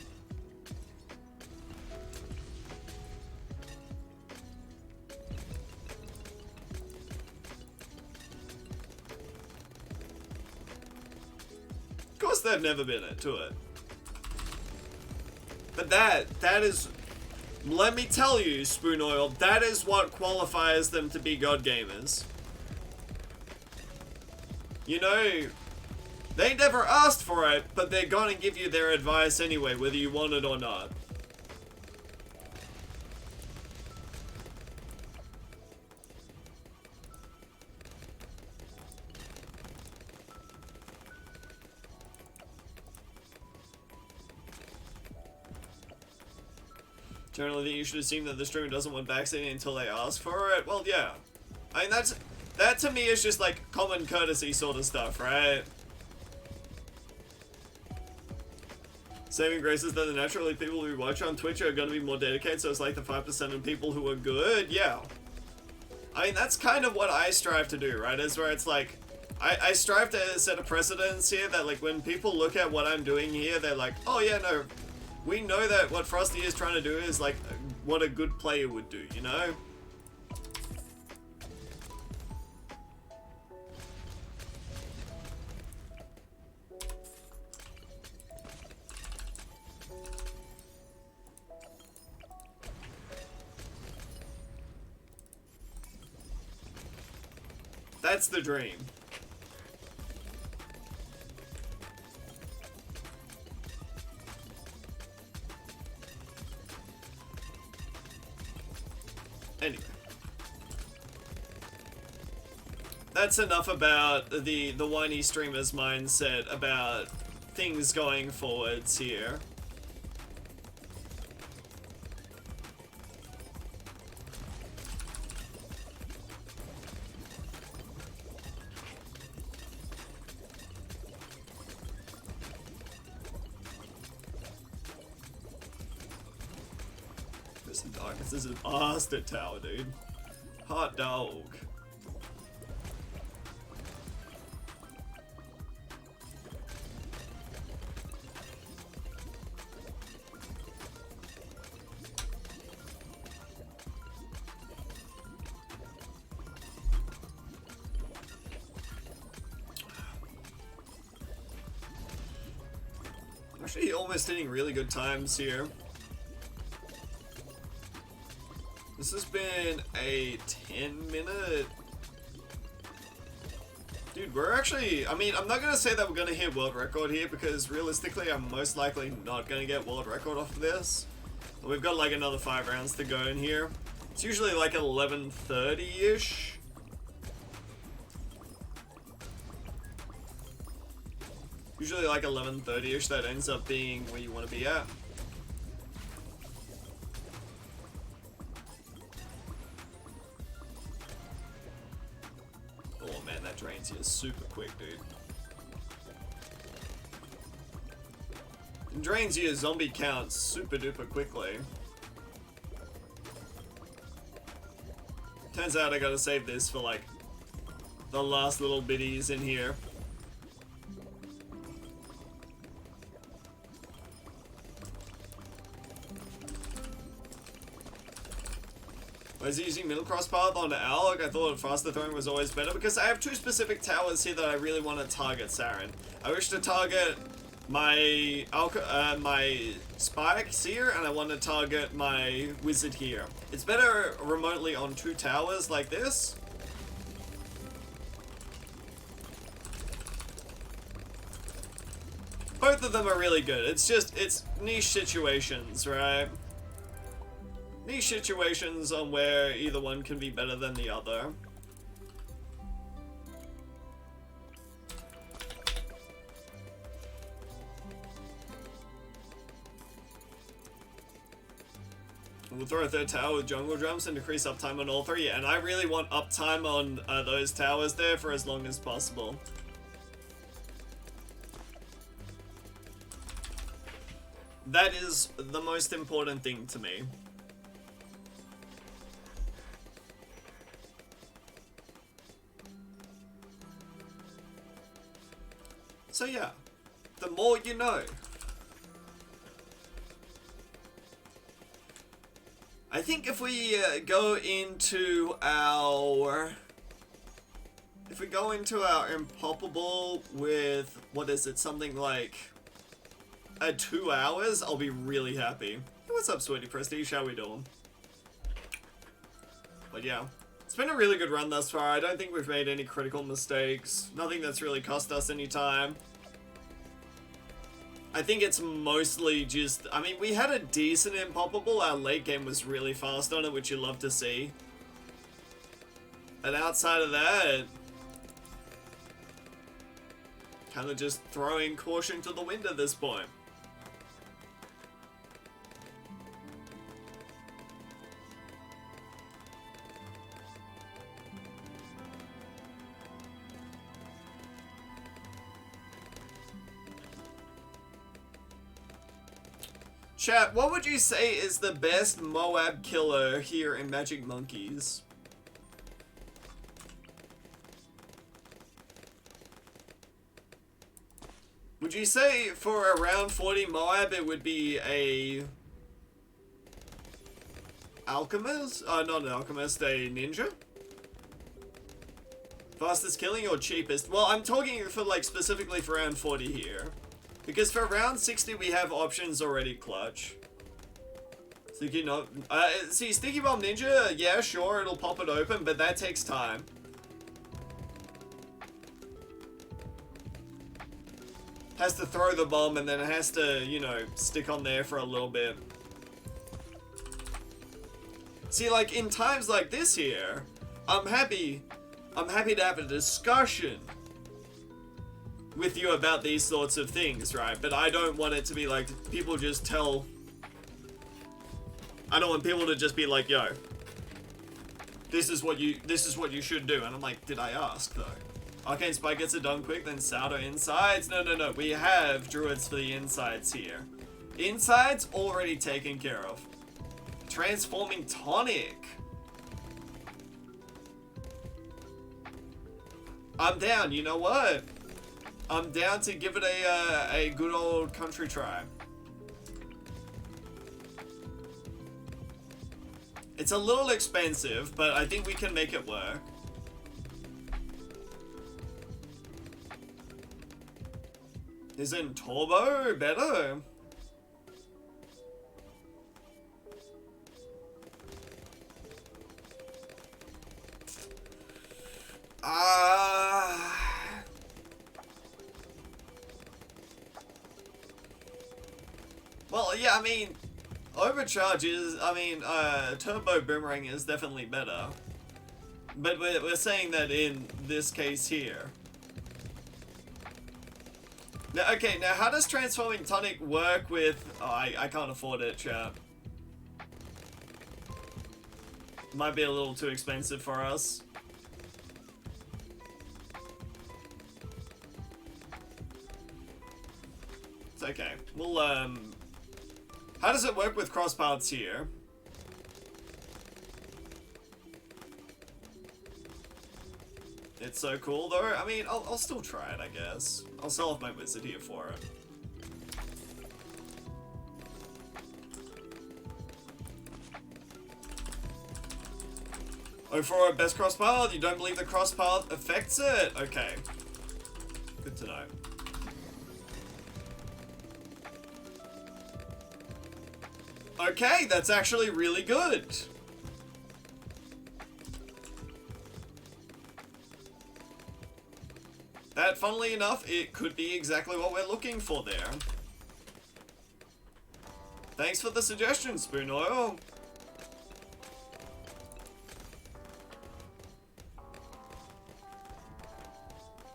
Of course they've never been to it. But that is, let me tell you, Spoon Oil, that is what qualifies them to be God gamers. You know, they never asked for it, but they're gonna give you their advice anyway, whether you want it or not. Generally, think you should assume that the streamer doesn't want backseating until they ask for it. Well, yeah. I mean, that to me is just like common courtesy sort of stuff, right? Saving grace is that the naturally people who watch on Twitch are going to be more dedicated, so it's like the 5% of people who are good. Yeah. I mean, that's kind of what I strive to do, right? Is where it's like, I strive to set a precedence here that like when people look at what I'm doing here, they're like, oh yeah, no, we know that what Frosty is trying to do is like what a good player would do, you know? That's the dream. Anyway. That's enough about the whiny streamer's mindset about things going forwards here. Fortress of Darkness is a bastard tower, dude. Hot dog. Actually, almost hitting really good times here. This has been a 10-minute... Dude, we're actually... I mean, I'm not going to say that we're going to hit world record here because realistically, I'm most likely not going to get world record off of this. But we've got like another 5 rounds to go in here. It's usually like 11:30-ish. Usually like 11:30-ish that ends up being where you want to be at. Oh man, that drains you super quick, dude. It drains you zombie count super duper quickly. Turns out I gotta save this for like the last little bitties in here. I was using middle cross path on Alec. I thought faster throwing was always better because I have 2 specific towers here that I really want to target Saren. I wish to target my my spikes here, and I want to target my wizard here. It's better remotely on 2 towers like this. Both of them are really good. It's just, it's niche situations, right? Niche situations on where either one can be better than the other. We'll throw a 3rd tower with jungle jumps and decrease uptime on all 3. And I really want uptime on those towers there for as long as possible. That is the most important thing to me. So yeah, the more you know. I think if we go into our... If we go into our Impoppable with, what is it, something like 2 hours, I'll be really happy. Hey, what's up, Sweaty Prestige? How we doing? But yeah. It's been a really good run thus far. I don't think we've made any critical mistakes. Nothing that's really cost us any time. I think it's mostly just... I mean, we had a decent Impoppable. Our late game was really fast on it, which you love to see. And outside of that... kind of just throwing caution to the wind at this point. Chat, what would you say is the best Moab killer here in Magic Monkeys? Would you say for around 40 Moab it would be a alchemist? Not an alchemist, a ninja? Fastest killing or cheapest? Well, I'm talking for like specifically for round 40 here. Because for round 60 we have options already clutch. Sticky not see, Sticky Bomb Ninja, yeah, sure, it'll pop it open, but that takes time. Has to throw the bomb and then it has to, you know, stick on there for a little bit. See, like in times like this here, I'm happy to have a discussion with you about these sorts of things, right? But I don't want it to be like people just tell... I don't want people to just be like, yo, this is what you should do. And I'm like, did I ask though? Arcane Spike gets it done quick, then Sauto insides? No. We have druids for the insides here. Insides already taken care of. Transforming tonic. I'm down, you know what? I'm down to give it a good old country try. It's a little expensive, but I think we can make it work. Isn't turbo better? Well, yeah, I mean, overcharge is, turbo boomerang is definitely better. But we're saying that in this case here. Now, okay, now how does transforming tonic work with... Oh, I can't afford it, chat. Might be a little too expensive for us. It's okay. We'll, how does it work with cross paths here? It's so cool though. I mean, I'll still try it, I guess. I'll sell off my wizard here for it. Oh, for a best cross path, you don't believe the cross path affects it? Okay. Good to know. Okay, that's actually really good. That, funnily enough, it could be exactly what we're looking for there. Thanks for the suggestion, Spoon Oil.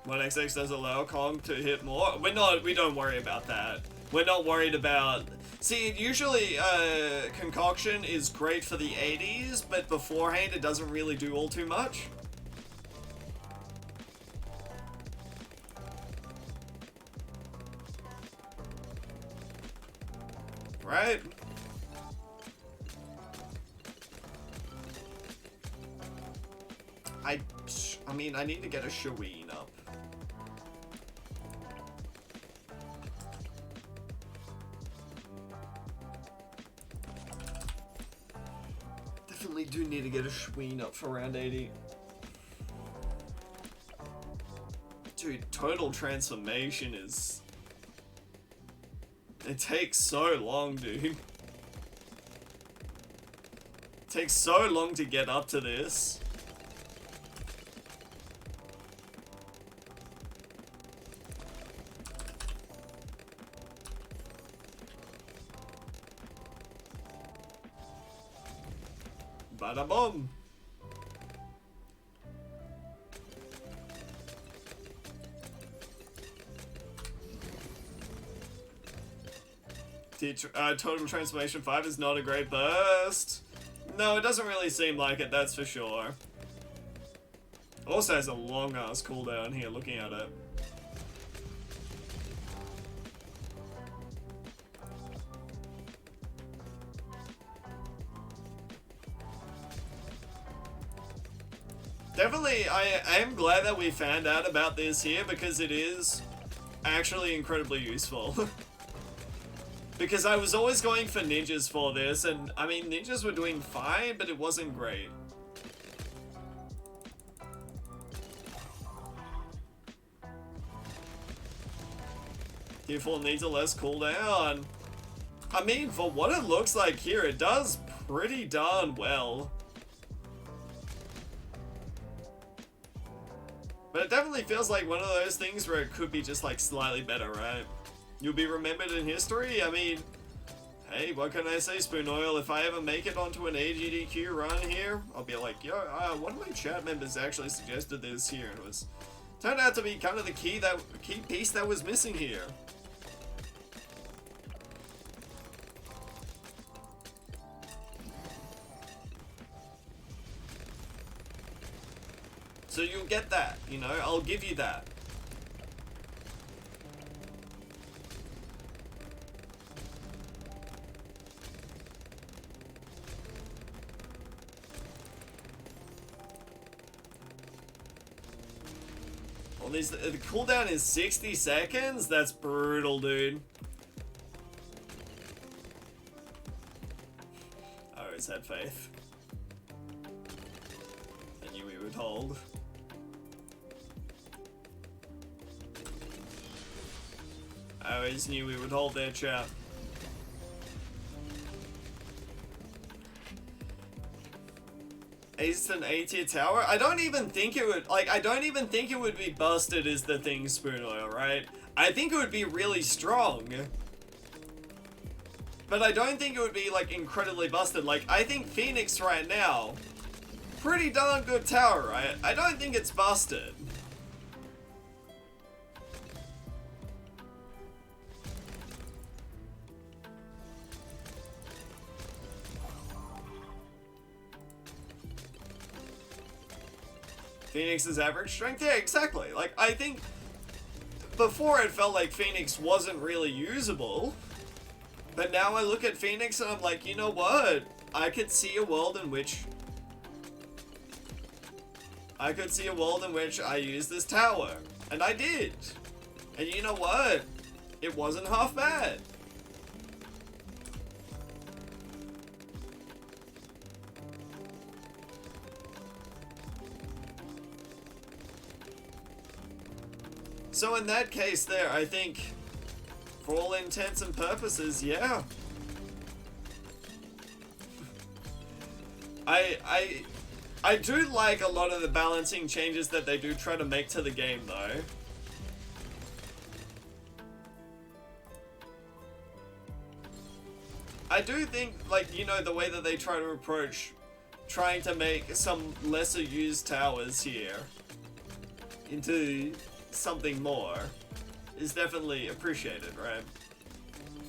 When XX does allow comp to hit more, we don't worry about that. We're not worried about... See, usually, concoction is great for the 80s, but beforehand it doesn't really do all too much. Right? I mean, I need to get a Shaween up. Definitely do need to get a Shaween up for round 80. Dude, total transformation is... It takes so long, dude. It takes so long to get up to this. Bada boom. Total Transformation 5 is not a great burst. No, it doesn't really seem like it, that's for sure. Also has a long ass cooldown here looking at it. Definitely, I am glad that we found out about this here because it is actually incredibly useful. Because I was always going for ninjas for this, and I mean, ninjas were doing fine, but it wasn't great. Tier 4 needs a less cooldown. I mean, for what it looks like here, it does pretty darn well. But it definitely feels like one of those things where it could be just like slightly better, right? You'll be remembered in history? I mean, hey, what can I say, Spoon Oil? If I ever make it onto an AGDQ run here, I'll be like, yo, one of my chat members actually suggested this here, and it was turned out to be kind of the key piece that was missing here. So you'll get that, you know, I'll give you that. these, the cooldown is 60 seconds? That's brutal, dude. I always had faith. I knew we would hold. I always knew we would hold there, chap. Ace an A-tier tower? I don't even think it would, like, I don't even think it would be busted is the thing, Spoon Oil, right? I think it would be really strong. But I don't think it would be, like, incredibly busted. Like, I think Phoenix right now, pretty darn good tower, right? I don't think it's busted. Phoenix's average strength? Yeah, exactly. Like, I think before it felt like Phoenix wasn't really usable, but now I look at Phoenix and I'm like, you know what? I could see a world in which I use this tower. And I did. And you know what? It wasn't half bad. So in that case there, I think, for all intents and purposes, yeah. I do like a lot of the balancing changes that they do try to make to the game, though. I do think, like, you know, the way that they try to approach trying to make some lesser used towers here into something more is definitely appreciated, right?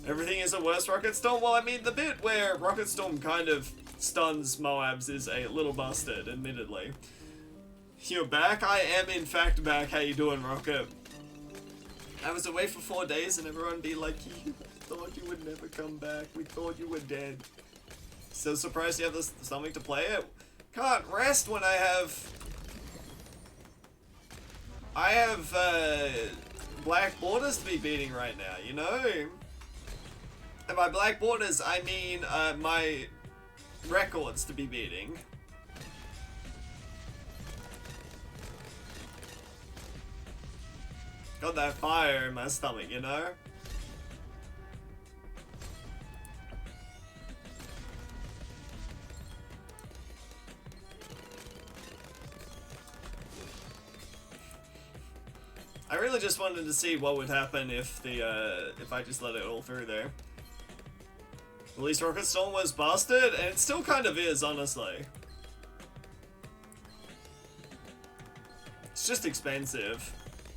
Everything is a worse Rocket Storm? Well, I mean, the bit where Rocket Storm kind of stuns Moabs is a little busted, admittedly. You're back? I am in fact back. How you doing, Rocket? I was away for 4 days and everyone be like, you thought you would never come back. We thought you were dead. So surprised you have the stomach to play it? Can't rest when I have black borders to be beating right now, you know? And by black borders, I mean my records to be beating. Got that fire in my stomach, you know? I really just wanted to see what would happen if if I just let it all through there. At least Rocket Storm was busted, and it still kind of is, honestly. It's just expensive.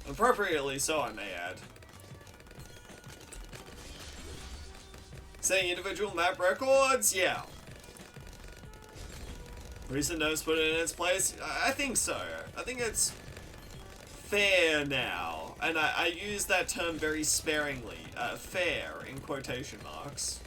Appropriately so, I may add. Saying individual map records? Yeah. Recent notes put it in its place? I think so. I think it's fair now. And I use that term very sparingly. Fair, in quotation marks.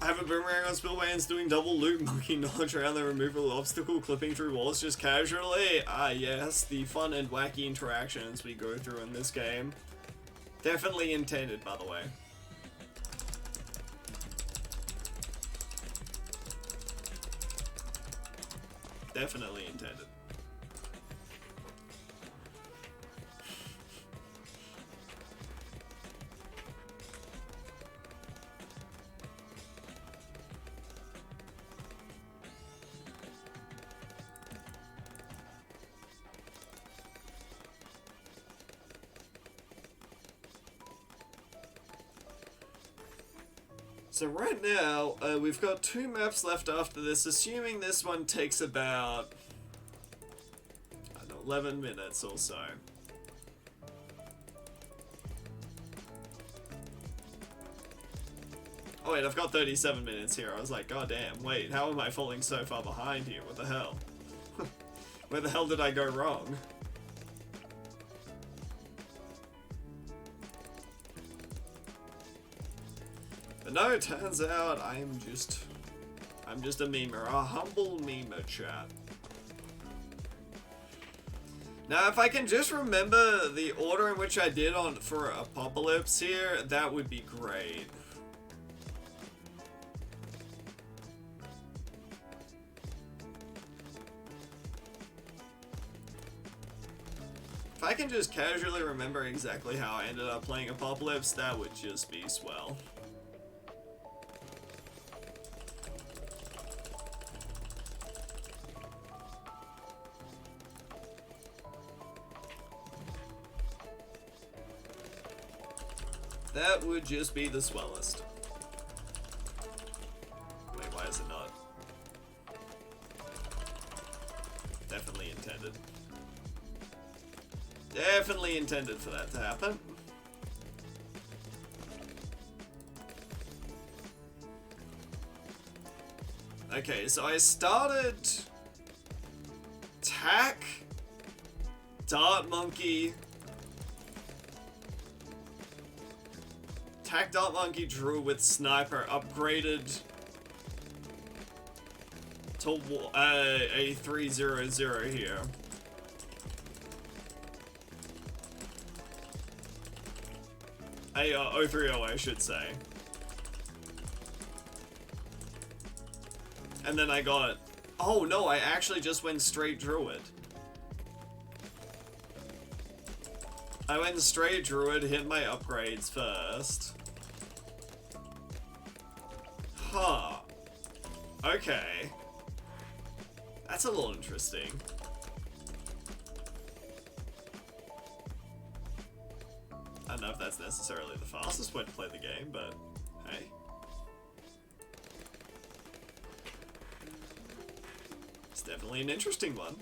I have a boomerang on spillways doing double loop, monkey knowledge around the removal obstacle, clipping through walls just casually. Ah yes, the fun and wacky interactions we go through in this game. Definitely intended, by the way. Definitely intended. So right now, we've got 2 maps left after this, assuming this one takes about, I don't know, 11 minutes or so. Oh wait, I've got 37 minutes here. I was like, god damn, wait, how am I falling so far behind here? What the hell? Where the hell did I go wrong? But no, it turns out I'm just a memer, a humble memer, chat. Now, if I can just remember the order in which I did for Apocalypse here, that would be great. If I can just casually remember exactly how I ended up playing Apocalypse, that would just be swell. That would just be the swellest. Wait, why is it not? Definitely intended. Definitely intended for that to happen. Okay, so I started Tack, Dart Monkey, Tack, Dart Monkey, Drew with Sniper, upgraded to a 300 here. A 030, I should say. And then I got... Oh no, I actually just went straight Druid. I went straight Druid, hit my upgrades first. Huh. Okay. That's a little interesting. I don't know if that's necessarily the fastest way to play the game, but hey. It's definitely an interesting one.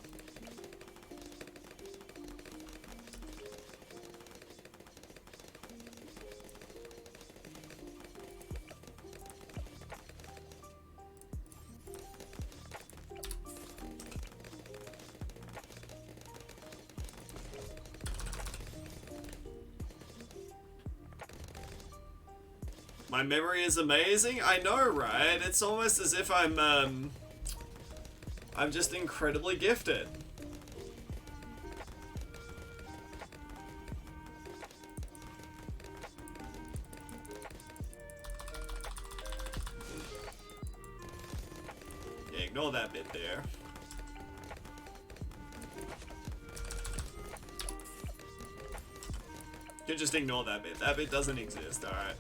My memory is amazing. I know, right? It's almost as if I'm just incredibly gifted. Yeah, ignore that bit there. You can just ignore that bit. That bit doesn't exist, alright.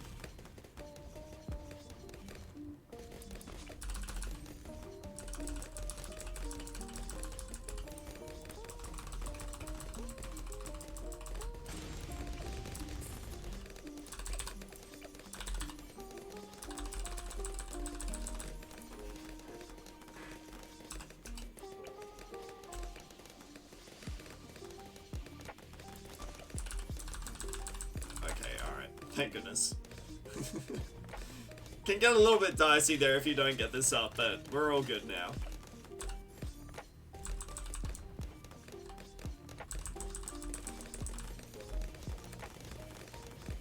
Thank goodness. Can get a little bit dicey there if you don't get this up, but we're all good now.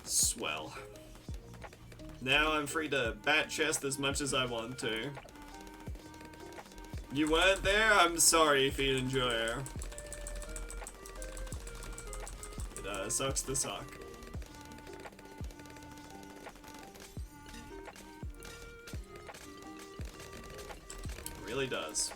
Swell. Now I'm free to bat chest as much as I want to. You weren't there? I'm sorry, Feed Enjoyer. It sucks to suck. Really does.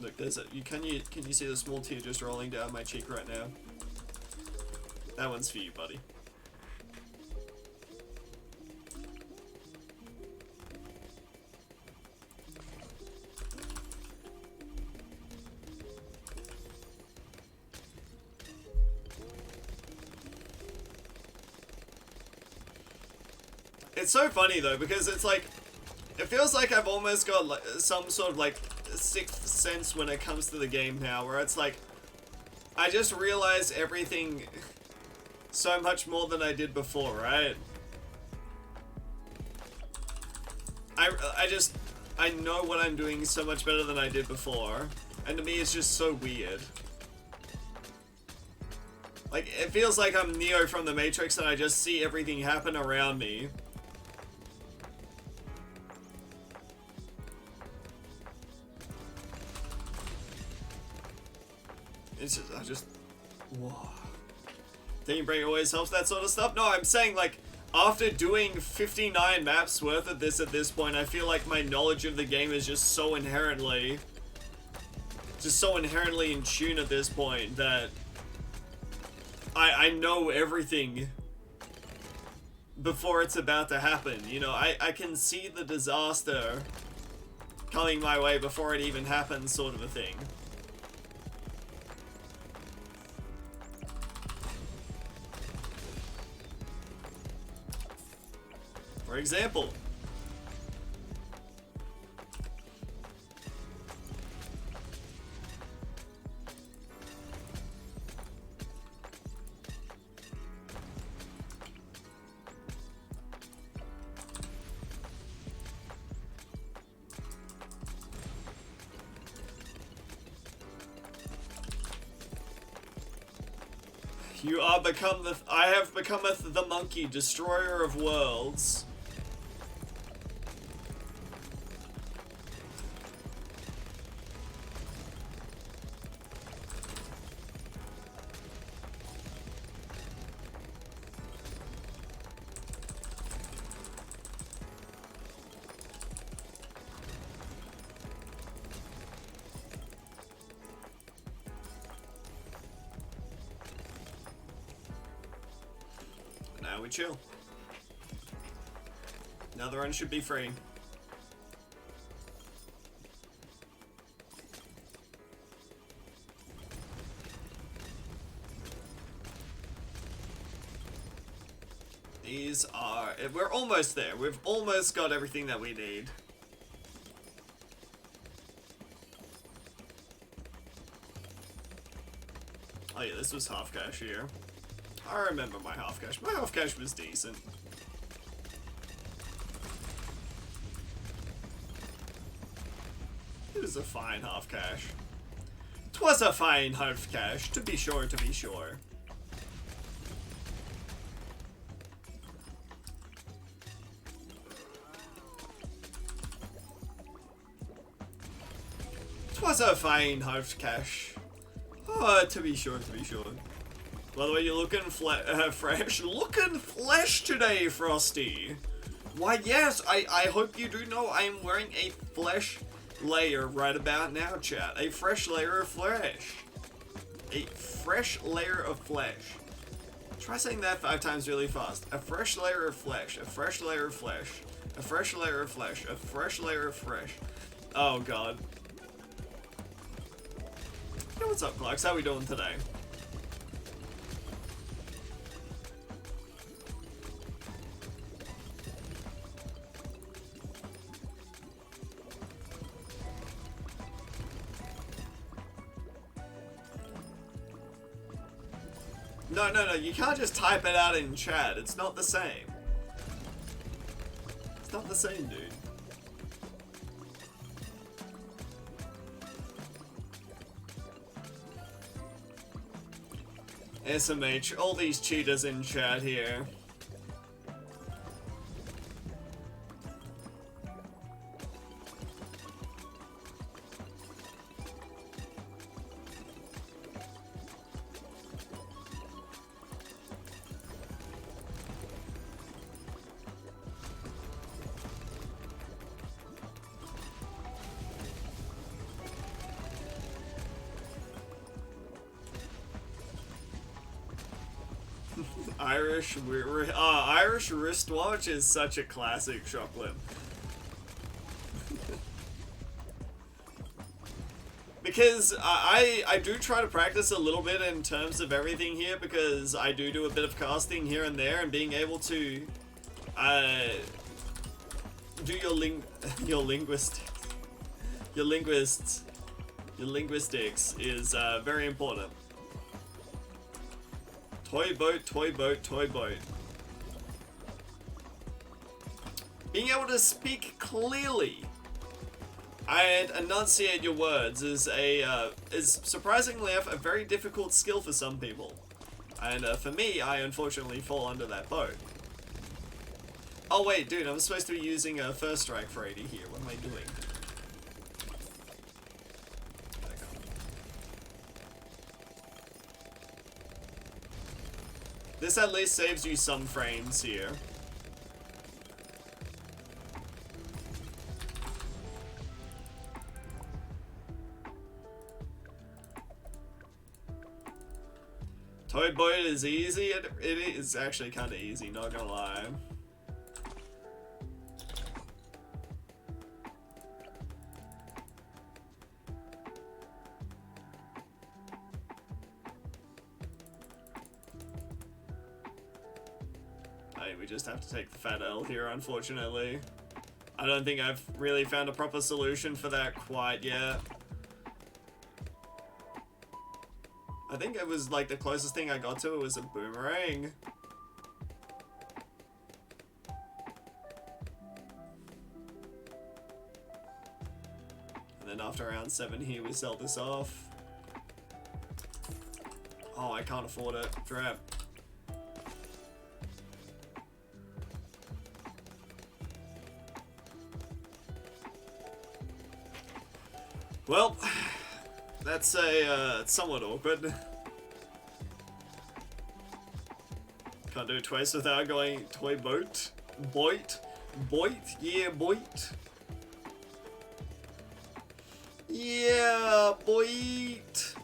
Look, there's a can you see the small tear just rolling down my cheek right now? That one's for you, buddy. It's so funny though, because it's like, it feels like I've almost got like, some sort of like sixth sense when it comes to the game now, where it's like, I just realize everything so much more than I did before, right? I know what I'm doing so much better than I did before, and to me it's just so weird. Like, it feels like I'm Neo from the Matrix and I just see everything happen around me. It's just, whoa. Taking a break always helps, that sort of stuff? No, I'm saying, like, after doing 59 maps worth of this at this point, I feel like my knowledge of the game is just so inherently in tune at this point that I know everything before it's about to happen. You know, I can see the disaster coming my way before it even happens, sort of a thing. For example, I have become the monkey, destroyer of worlds. Now we chill. Now the run should be free. These are... We're almost there. We've almost got everything that we need. Oh yeah, this was half cash here. I remember my half cash. My half cash was decent. It was a fine half cash. 'Twas a fine half cash, to be sure, to be sure. Was a fine half cash. Oh, to be sure, to be sure. By the way, you're looking fresh. Looking flesh today, Frosty. Why, yes, I hope you do know I am wearing a flesh layer right about now, chat. A fresh layer of flesh. A fresh layer of flesh. Try saying that 5 times really fast. A fresh layer of flesh. A fresh layer of flesh. A fresh layer of flesh. A fresh layer of fresh. Oh, God. Hey, what's up, Clarks? How we doing today? No, you can't just type it out in chat. It's not the same. It's not the same, dude. SMH, all these cheaters in chat here. Irish wristwatch is such a classic chocolate. Because I do try to practice a little bit in terms of everything here, because I do a bit of casting here and there, and being able to do your linguistics is very important. Toy boat, toy boat, toy boat. Being able to speak clearly and enunciate your words is surprisingly enough a very difficult skill for some people. And for me, I unfortunately fall under that boat. Oh wait, dude, I'm supposed to be using a first strike for 80 here. What am I doing? This at least saves you some frames here. Toy boat is easy. It is actually kind of easy, not gonna lie. We just have to take the fat L here, unfortunately. I don't think I've really found a proper solution for that quite yet. I think it was like the closest thing I got to it was a boomerang. And then after round 7 here, we sell this off. Oh, I can't afford it. Crap. Well, that's it's somewhat awkward. Can't do it twice without going toy boat. Boit. Boit. Yeah, boit. Yeah, boit.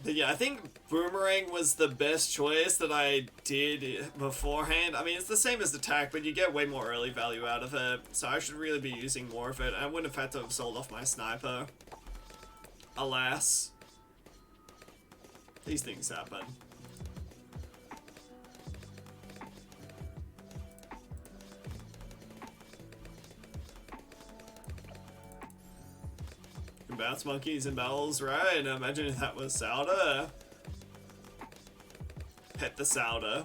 But yeah, I think boomerang was the best choice that I did beforehand. I mean, it's the same as attack, but you get way more early value out of it. So I should really be using more of it. I wouldn't have had to have sold off my sniper. Alas. These things happen. Bounce monkeys and bells, right? Imagine if that was Sauda. Pet the Sauda.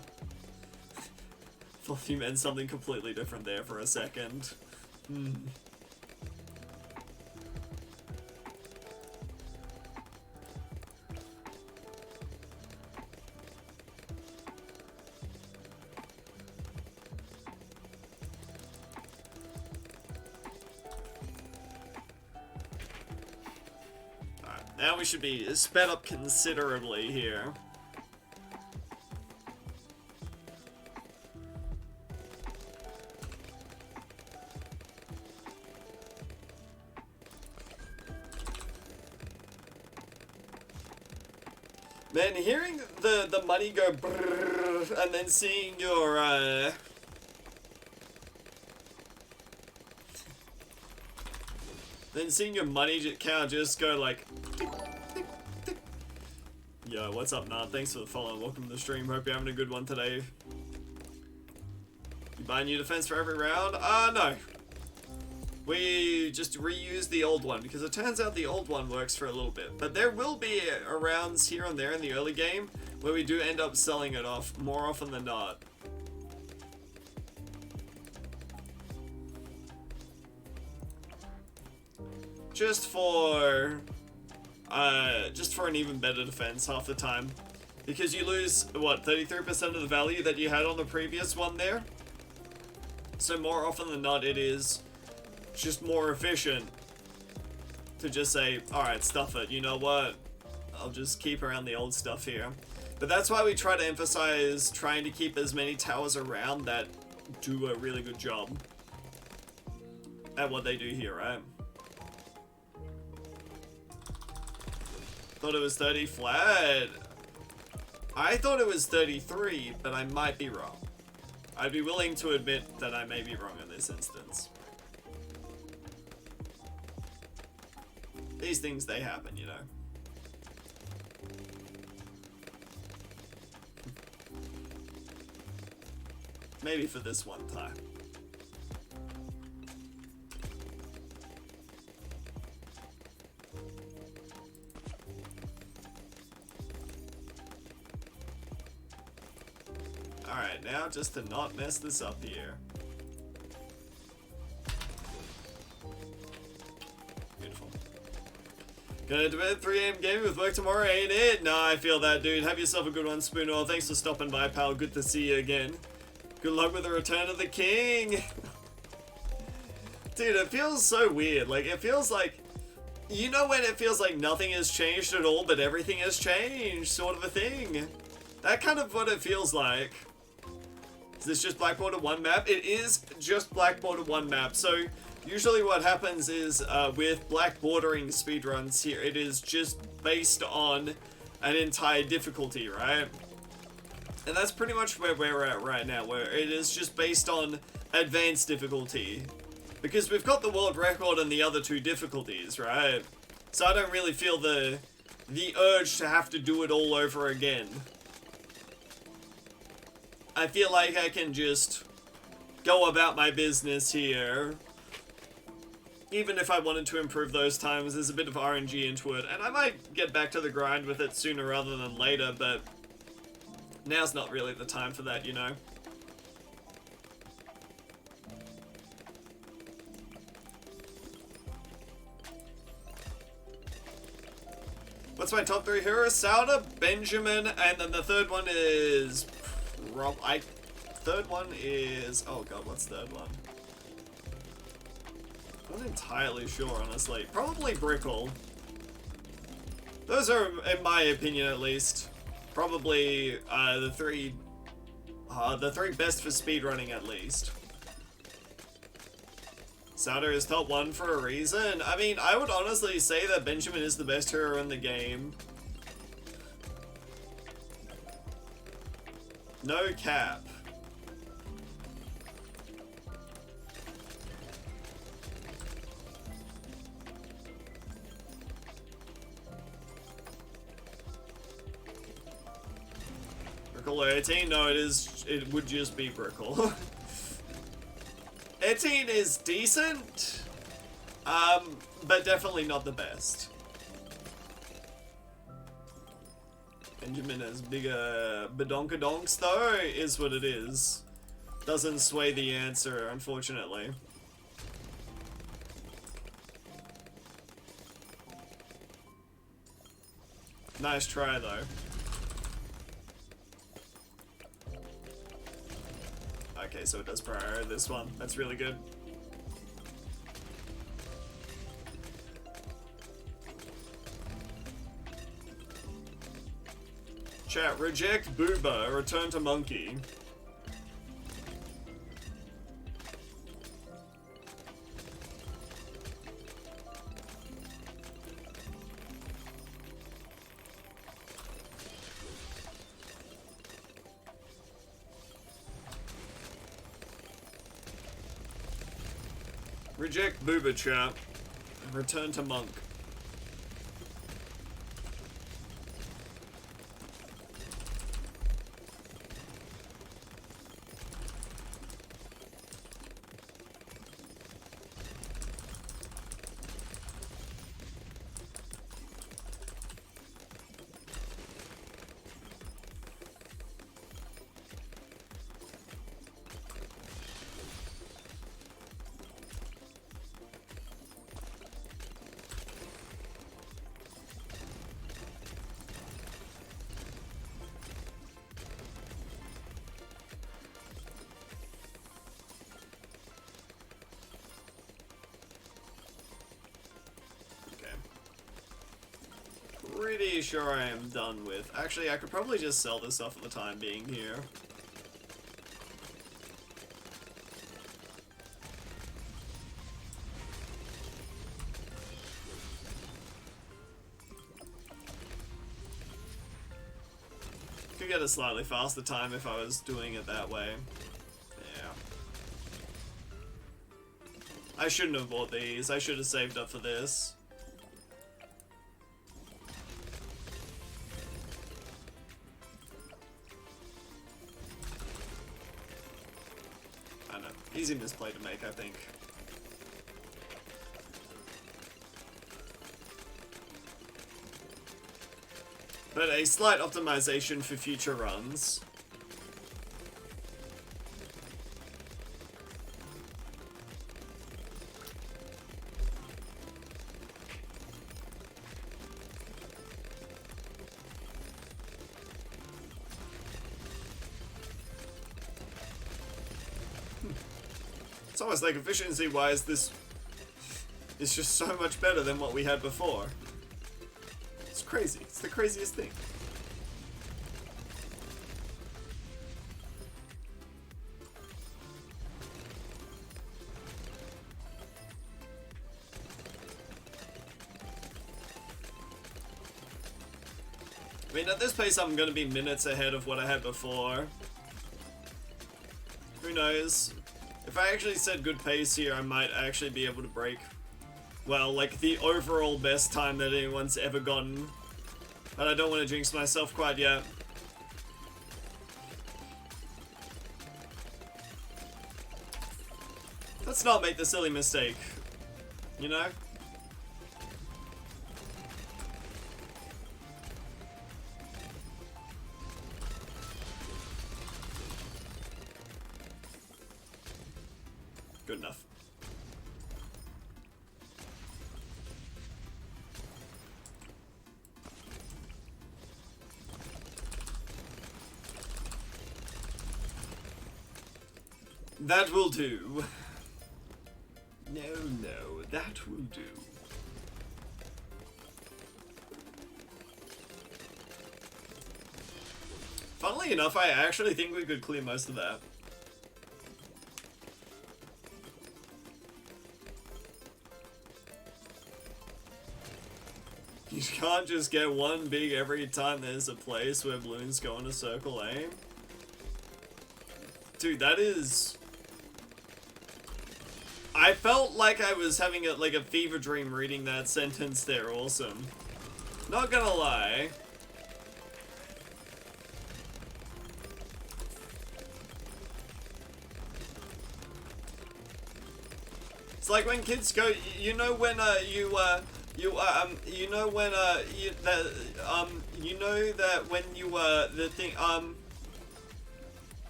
Thought you meant something completely different there for a second. Now we should be sped up considerably here. Man, hearing the money go brrrr, and then seeing your money count just go like tick, tick, tick. Yo, what's up, Nard? Thanks for the follow. Welcome to the stream. Hope you're having a good one today. You buy a new defense for every round? No. We just reuse the old one because it turns out the old one works for a little bit. But there will be rounds here and there in the early game where we do end up selling it off more often than not. Just for an even better defense half the time. Because you lose, what, 33% of the value that you had on the previous one there? So more often than not, it is just more efficient to just say, alright, stuff it, you know what? I'll just keep around the old stuff here. But that's why we try to emphasize trying to keep as many towers around that do a really good job at what they do here, right? Thought it was 30 flat. I thought it was 33, but I might be wrong. I'd be willing to admit that I may be wrong in this instance. these things, they happen, you know. Maybe for this one time. Alright, now just to not mess this up here. Beautiful. Gonna do it 3 AM gaming with work tomorrow, ain't it? Nah, I feel that, dude. Have yourself a good one, Spooner. Thanks for stopping by, pal. Good to see you again. Good luck with the return of the king. Dude, it feels so weird. Like, it feels like... You know when it feels like nothing has changed at all, but everything has changed, sort of a thing. That kind of what it feels like. Is this just Black Border 1 map? It is just Black Border 1 map. So, usually what happens is, with Black Bordering speedruns here, it is just based on an entire difficulty, right? And that's pretty much where we're at right now, where it is just based on advanced difficulty. Because we've got the world record and the other 2 difficulties, right? So I don't really feel the urge to have to do it all over again. I feel like I can just go about my business here. Even if I wanted to improve those times, there's a bit of RNG into it. And I might get back to the grind with it sooner rather than later, but now's not really the time for that, you know? What's my top 3 heroes? Sauda, Benjamin, and then the third one is... Third one is... Oh god, what's third one? I'm not entirely sure, honestly. Probably Brickle. Those are, in my opinion at least, probably the three best for speedrunning at least. Sauda is top 1 for a reason. I mean, I would honestly say that Benjamin is the best hero in the game. No cap. Brickle 18? No, it would just be Brickle. 18 is decent, but definitely not the best. Benjamin has bigger badonkadonks though, is what it is. Doesn't sway the answer, unfortunately. Nice try though. Okay, so it does prior this one. That's really good. Chat, reject Booba, return to Monkey. Reject Booba, chat. Return to Monk. Pretty sure I am done with. Actually, I could probably just sell this off for the time being here. Could get a slightly faster time if I was doing it that way. Yeah. I shouldn't have bought these. I should have saved up for this. Easy misplay to make, I think. But a slight optimization for future runs. It's almost like efficiency-wise, this is just so much better than what we had before. It's crazy. It's the craziest thing. I mean, at this pace, I'm going to be minutes ahead of what I had before. Who knows? If I actually set good pace here, I might actually be able to break, well, like, the overall best time that anyone's ever gotten. But I don't want to jinx myself quite yet. Let's not make the silly mistake, you know? Good enough. That will do. No, that will do. Funnily enough, I actually think we could clear most of that. You can't just get one big every time there's a place where Bloons go on a circle aim. Dude, that is... I felt like I was having like a fever dream reading that sentence there, awesome. Not gonna lie. It's like when kids go, you know when you know when you know that when you the thing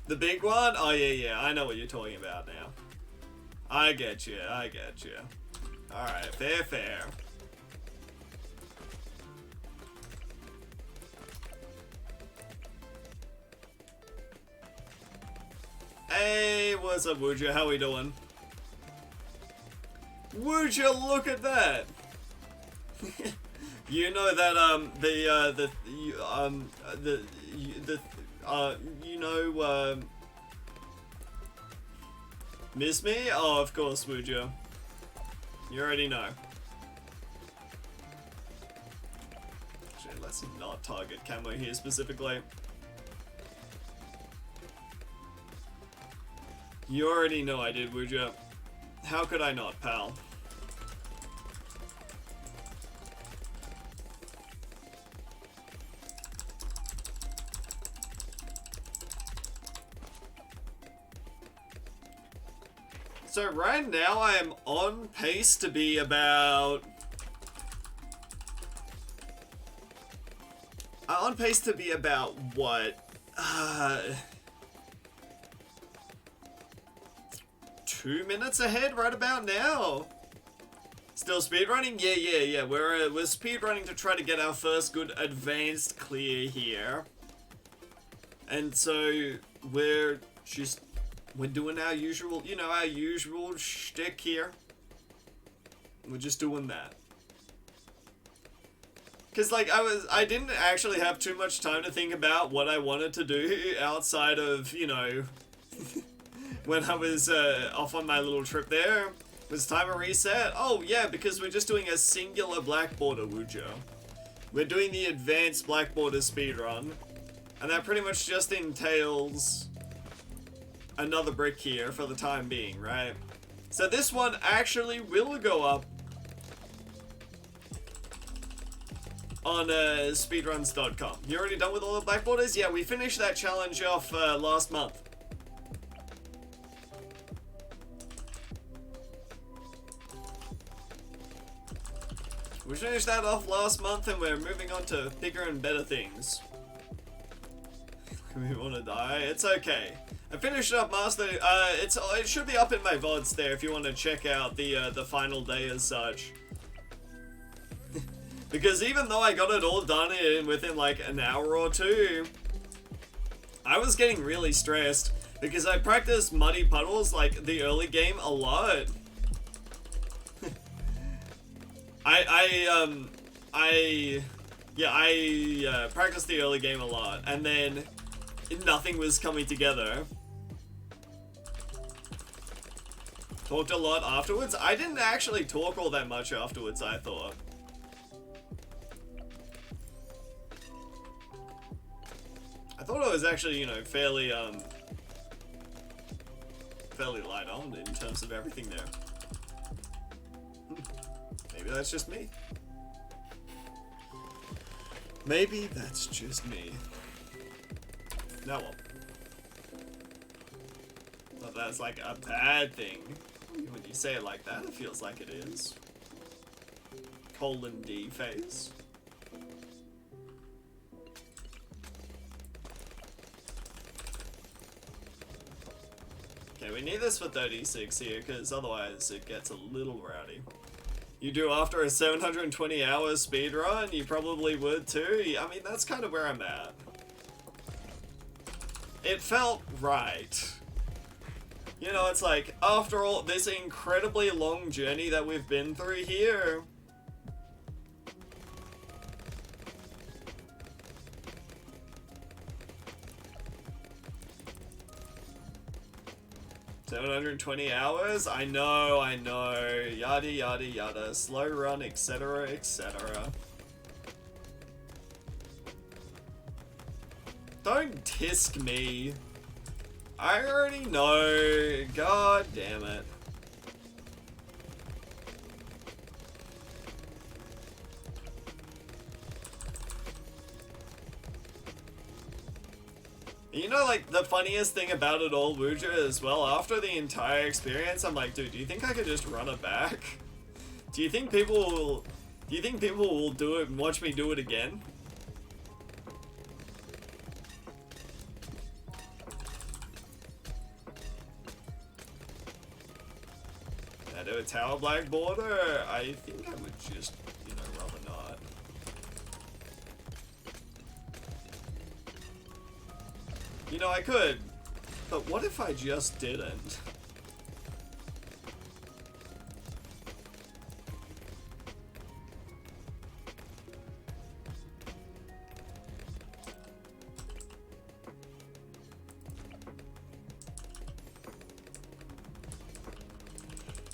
the big one? Oh yeah, I know what you're talking about now. I get you. Alright, fair. Hey, what's up, Wooja? How we doing? Wooja, look at that! You know that, miss me? Oh, of course, Wooja. You already know. Actually, let's not target camo here specifically. You already know I did, Wooja. How could I not, pal? So right now I am on pace to be about... what? 2 minutes ahead right about now. Still speedrunning? Yeah. We're speedrunning to try to get our first good advanced clear here. And so we're doing our usual, you know, our usual shtick here. We're just doing that. Cause like I didn't actually have too much time to think about what I wanted to do outside of, you know, when I was off on my little trip there. Was time to reset? Oh yeah, because we're just doing a singular black border, Wooja. We're doing the advanced black border speedrun. And that pretty much just entails another brick here for the time being, right? So this one actually will go up on speedruns.com. You already done with all the black borders? Yeah, we finished that challenge off last month. We finished that off last month and we're moving on to bigger and better things. We want to die? It's okay. I finished up Master. It should be up in my VODs there if you want to check out the final day as such. Because even though I got it all done within like an hour or two, I was getting really stressed because I practiced Muddy Puddles like the early game a lot. I practiced the early game a lot, and then nothing was coming together. Talked a lot afterwards. I didn't actually talk all that much afterwards, I thought. I thought it was actually, you know, fairly light on in terms of everything there. Maybe that's just me. Maybe that's just me. Now what? Not that it's like a bad thing. When you say it like that, it feels like it is. :D phase. Okay, we need this for 36 here, because otherwise it gets a little rowdy. You do after a 720 hours speedrun? You probably would too. I mean, that's kind of where I'm at. It felt right. You know, it's like, after all this incredibly long journey that we've been through here, 720 hours? I know, yada yada yada, slow run, etc, etc. Don't tisk me. I already know, god damn it. You know, like, the funniest thing about it all, Wuja, as well, after the entire experience, I'm like, dude, do you think I could just run it back? Do you think people will do it and watch me do it again? I do a tower black border? I think I would just, you know, rather not. You know, I could, but what if I just didn't?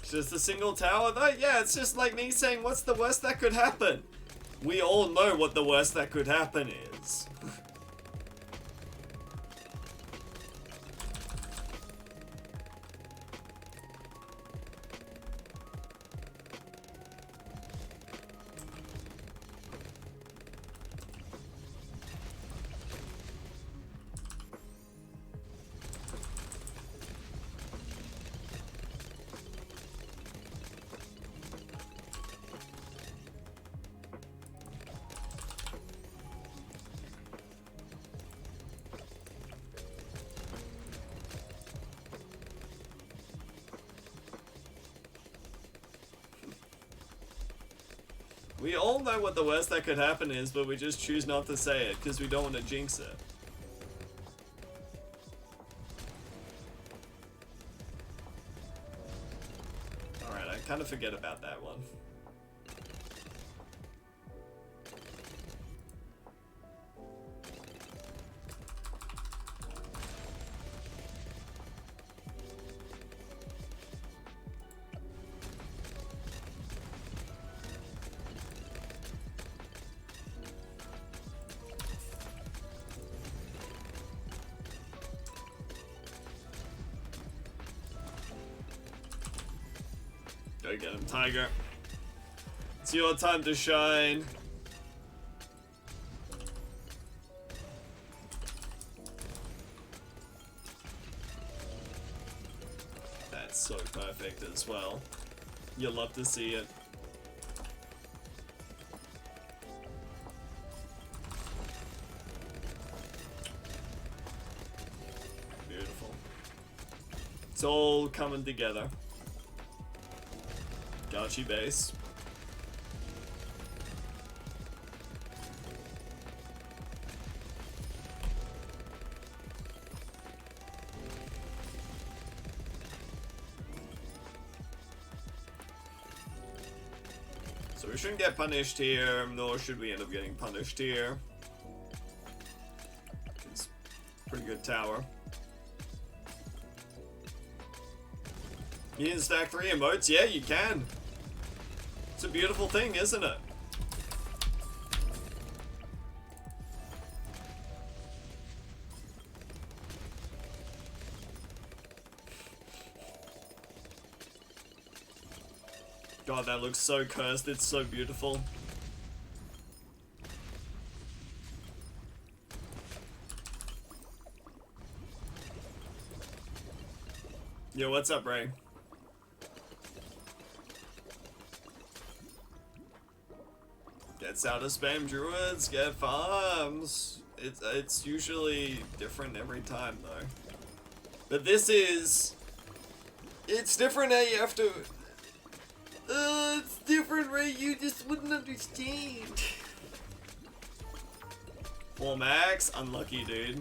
It's just a single tower though? Yeah, it's just like me saying, what's the worst that could happen? We all know what the worst that could happen is. We all know what the worst that could happen is, but we just choose not to say it because we don't want to jinx it. Alright, I kind of forget about that one. Go get him, Tiger. It's your time to shine. so perfect as well. You'll love to see it. Beautiful. It's all coming together. Gachi base. So we shouldn't get punished here, nor should we end up getting punished here. It's a pretty good tower. You can stack 3 emotes? Yeah, you can. It's a beautiful thing, isn't it? God, that looks so cursed. It's so beautiful. Yo, what's up, Ray? Gets out of spam druids, get farms. It's usually different every time though. But this is... It's different how you have to... it's different, Ray. You just wouldn't understand. 4 max? Unlucky, dude.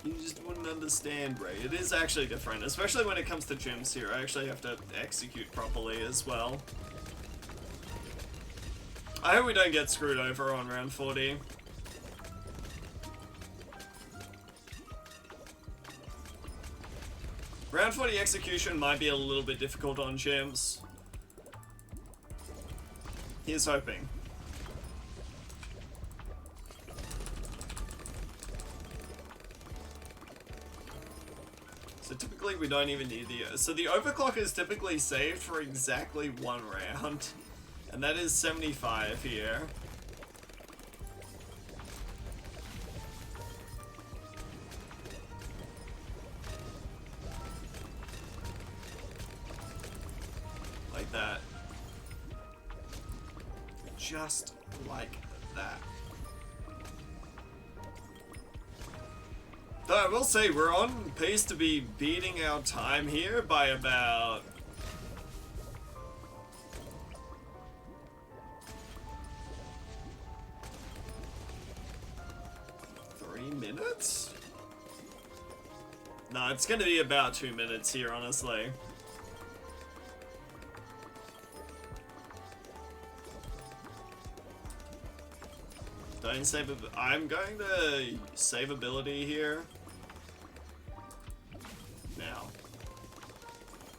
You just wouldn't understand, Ray. It is actually different, especially when it comes to gyms here. I actually have to execute properly as well. I hope we don't get screwed over on round 40. Round 40 execution might be a little bit difficult on gyms. Here's hoping. So typically we don't even need the... So the overclock is typically saved for exactly 1 round. And that is 75 here. Like that. Just like that. Though I will say, we're on pace to be beating our time here by about... minutes? No, it's gonna be about 2 minutes here, honestly. Don't save it. I'm going to save ability here. Now.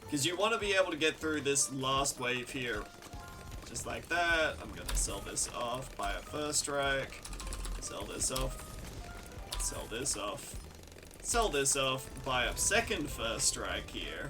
Because you want to be able to get through this last wave here. Just like that. I'm gonna sell this off, buy a first strike. Sell this off. Sell this off. Sell this off. Buy up second first strike here.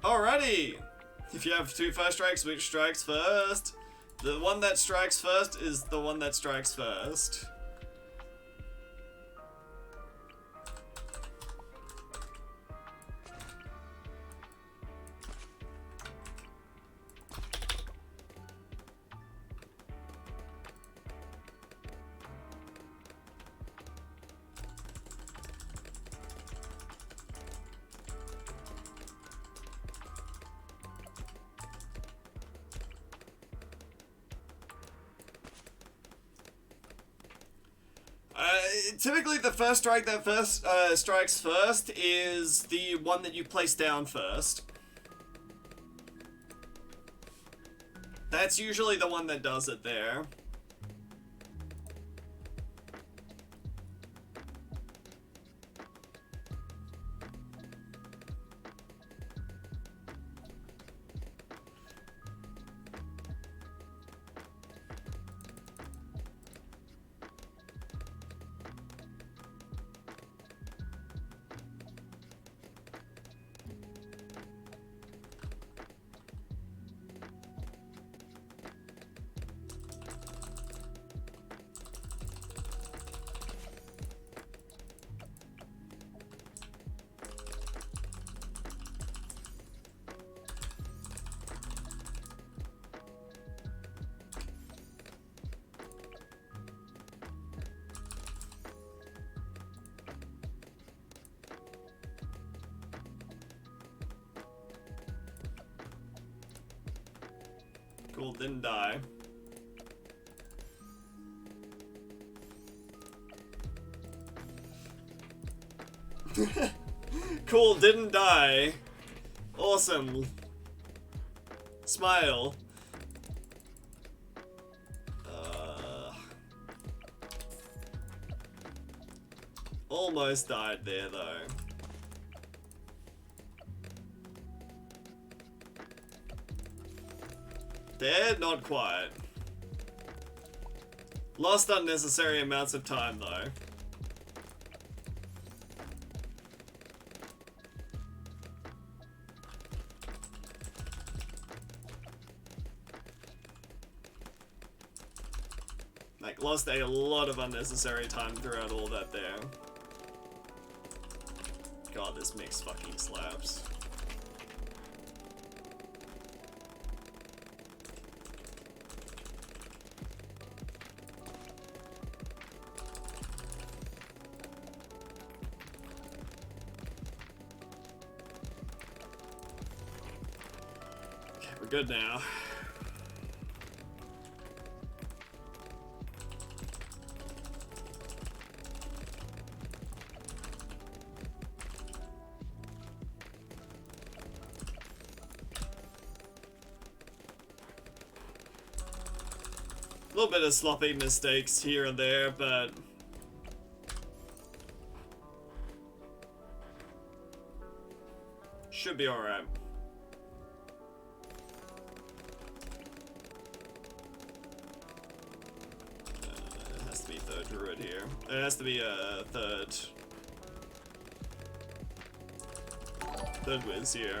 Alrighty! If you have 2 first strikes, which strikes first? The one that strikes first is the one that strikes first. Typically the first strike that strikes first is the one that you place down first. That's usually the one that does it there. Cool, didn't die. Cool, didn't die. Awesome. Smile. Almost died there though. Dead? Not quite. Lost unnecessary amounts of time though. Like, lost a lot of unnecessary time throughout all that there. God, this mix fucking slaps. Okay, we're good now. A little bit of sloppy mistakes here and there, but should be alright. It has to be third druid here. It has to be a third whiz here.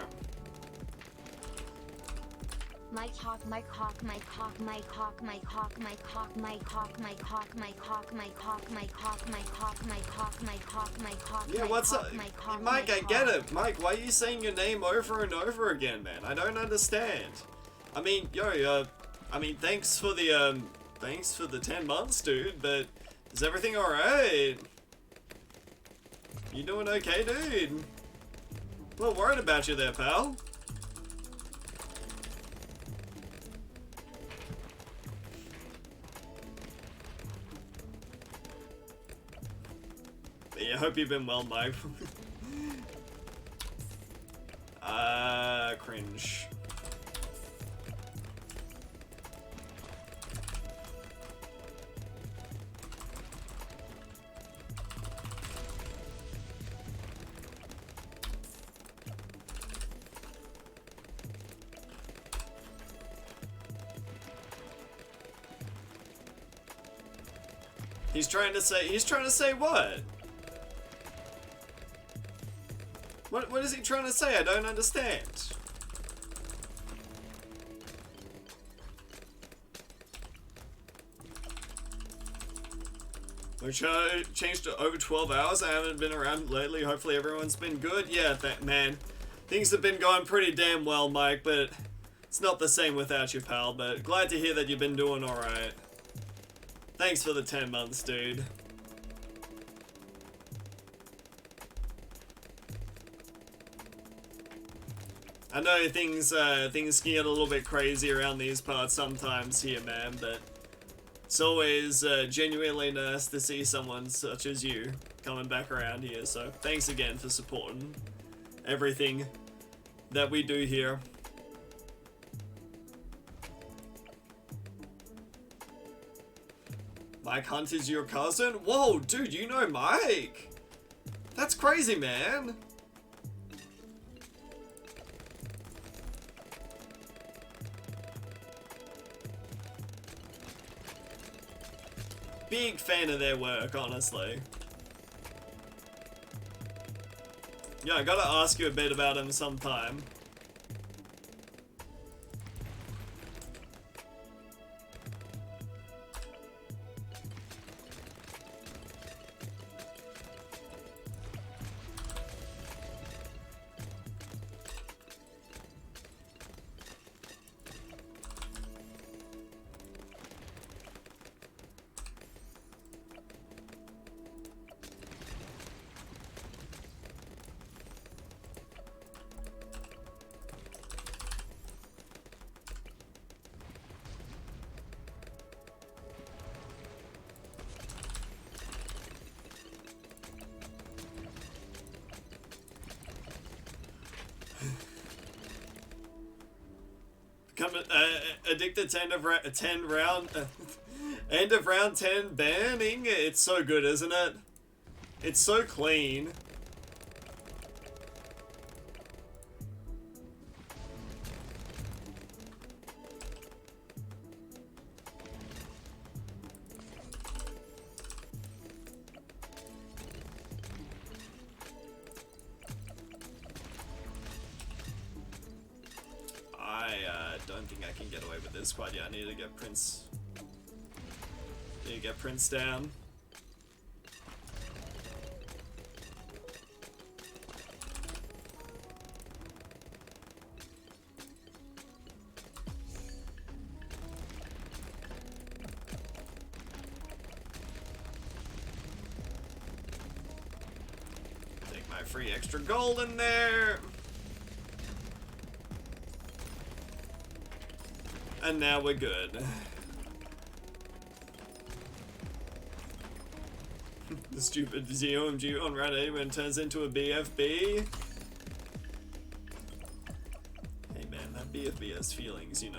My cock, my cock, my cock, my cock, my cock, my cock, my cock, my cock, my cock, my cock, my cock, my cock, my cock, my cock, my cock. Yeah, what's up? Mike, I get it. Mike, why are you saying your name over and over again, man? I don't understand. I mean, yo, I mean, thanks for the 10 months, dude, but is everything alright? You doing okay, dude? I'm a little worried about you there, pal. I hope you've been well, Mike. Cringe. He's trying to say what? What is he trying to say? I don't understand. We changed to over 12 hours. I haven't been around lately. Hopefully everyone's been good. Yeah, man. Things have been going pretty damn well, Mike, but it's not the same without you, pal. But glad to hear that you've been doing alright. Thanks for the 10 months, dude. I know things can get a little bit crazy around these parts sometimes here, man, but it's always genuinely nice to see someone such as you coming back around here, so thanks again for supporting everything that we do here. Mike Hunt is your cousin? Whoa, dude, you know Mike? That's crazy, man. Big fan of their work, honestly. Yeah, I gotta ask you a bit about him sometime. Become addicted to end of 10 round end of round 10 banning. It's so good, isn't it? It's so clean. I don't think I can get away with this quite yet. I need to get Prince. Need to get Prince down. Take my free extra gold in there. And now we're good. The stupid ZOMG on round 8 when it turns into a BFB. Hey man, that BFB has feelings, you know.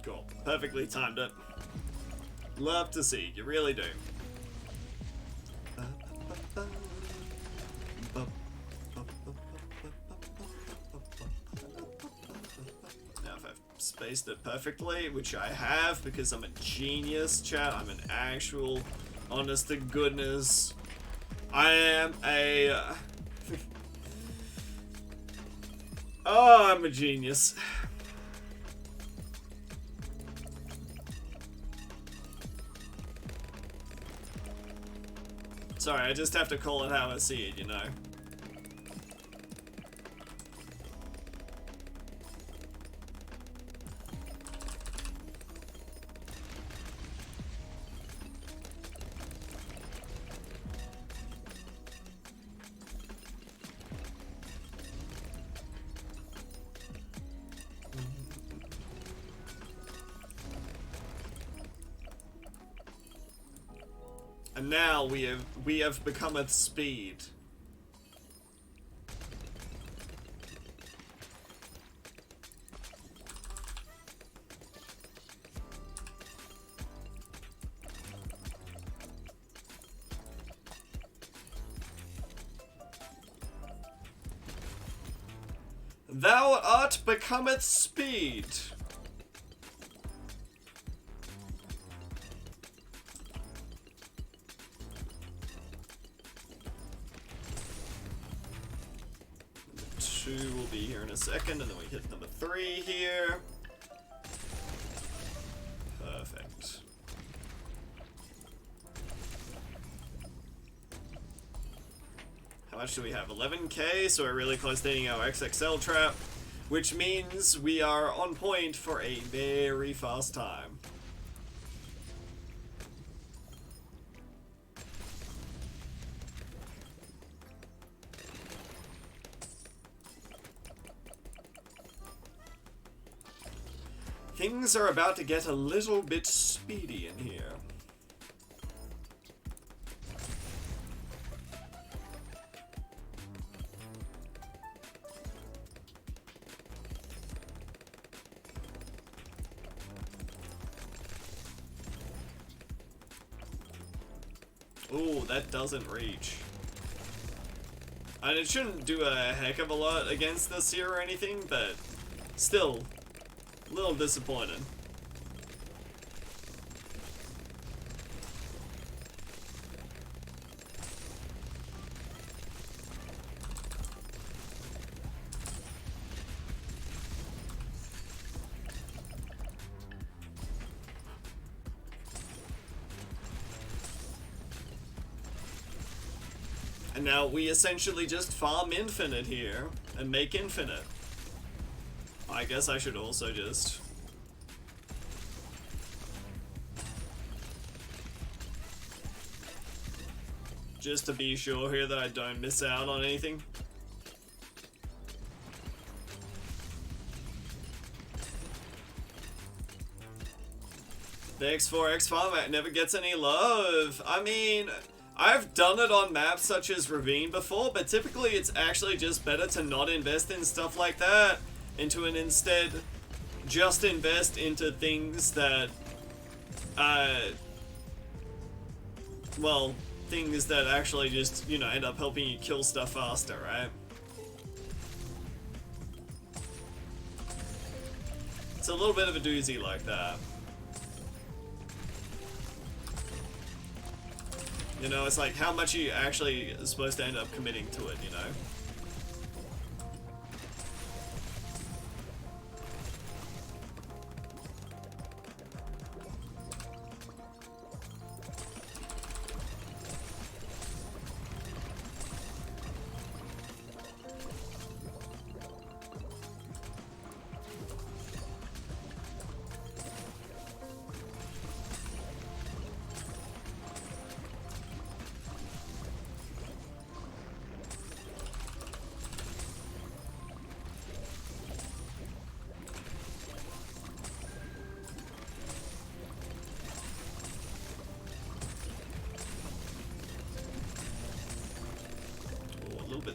Cool. Perfectly timed it. Love to see. You really do. Now if I've spaced it perfectly, which I have because I'm a genius, chat. I'm an actual, honest to goodness. I am a... oh, I'm a genius. Sorry, I just have to call it how I see it, you know? And now we have become at speed. Thou art becometh speed. Will be here in a second, and then we hit number 3 here. Perfect. How much do we have? 11k, so we're really close to hitting our XXL trap, which means we are on point for a very fast time. Things are about to get a little bit speedy in here. Ooh, that doesn't reach. And it shouldn't do a heck of a lot against this here or anything, but still. A little disappointed. And now we essentially just farm infinite here and make infinite. I guess I should also just... just to be sure here that I don't miss out on anything. The X4, X5 map never gets any love. I mean, I've done it on maps such as Ravine before, but typically it's actually just better to not invest in stuff like that, and to instead just invest into things that, well, things that actually just, you know, end up helping you kill stuff faster, right? It's a little bit of a doozy like that. You know, it's like how much you actually are supposed to end up committing to it, you know?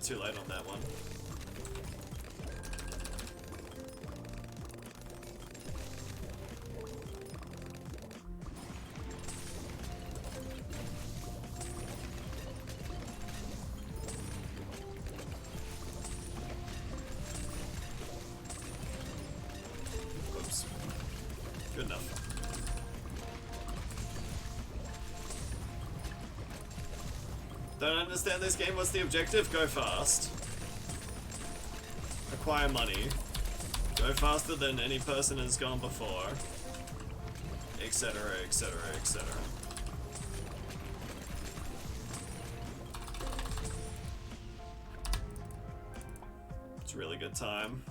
Too late on that one. Oops. Good enough. Don't understand this game. What's the objective? Go fast. Acquire money. Go faster than any person has gone before. Etc, etc, etc. It's a really good time.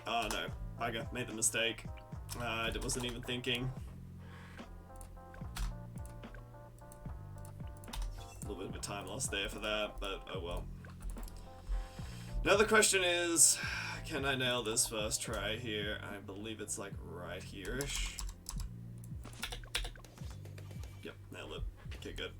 Oh no. I made the mistake. I wasn't even thinking. A little bit of a time loss there for that, but oh well. Now the question is, can I nail this first try here? I believe it's like right here-ish. Yep, nailed it. Okay, good.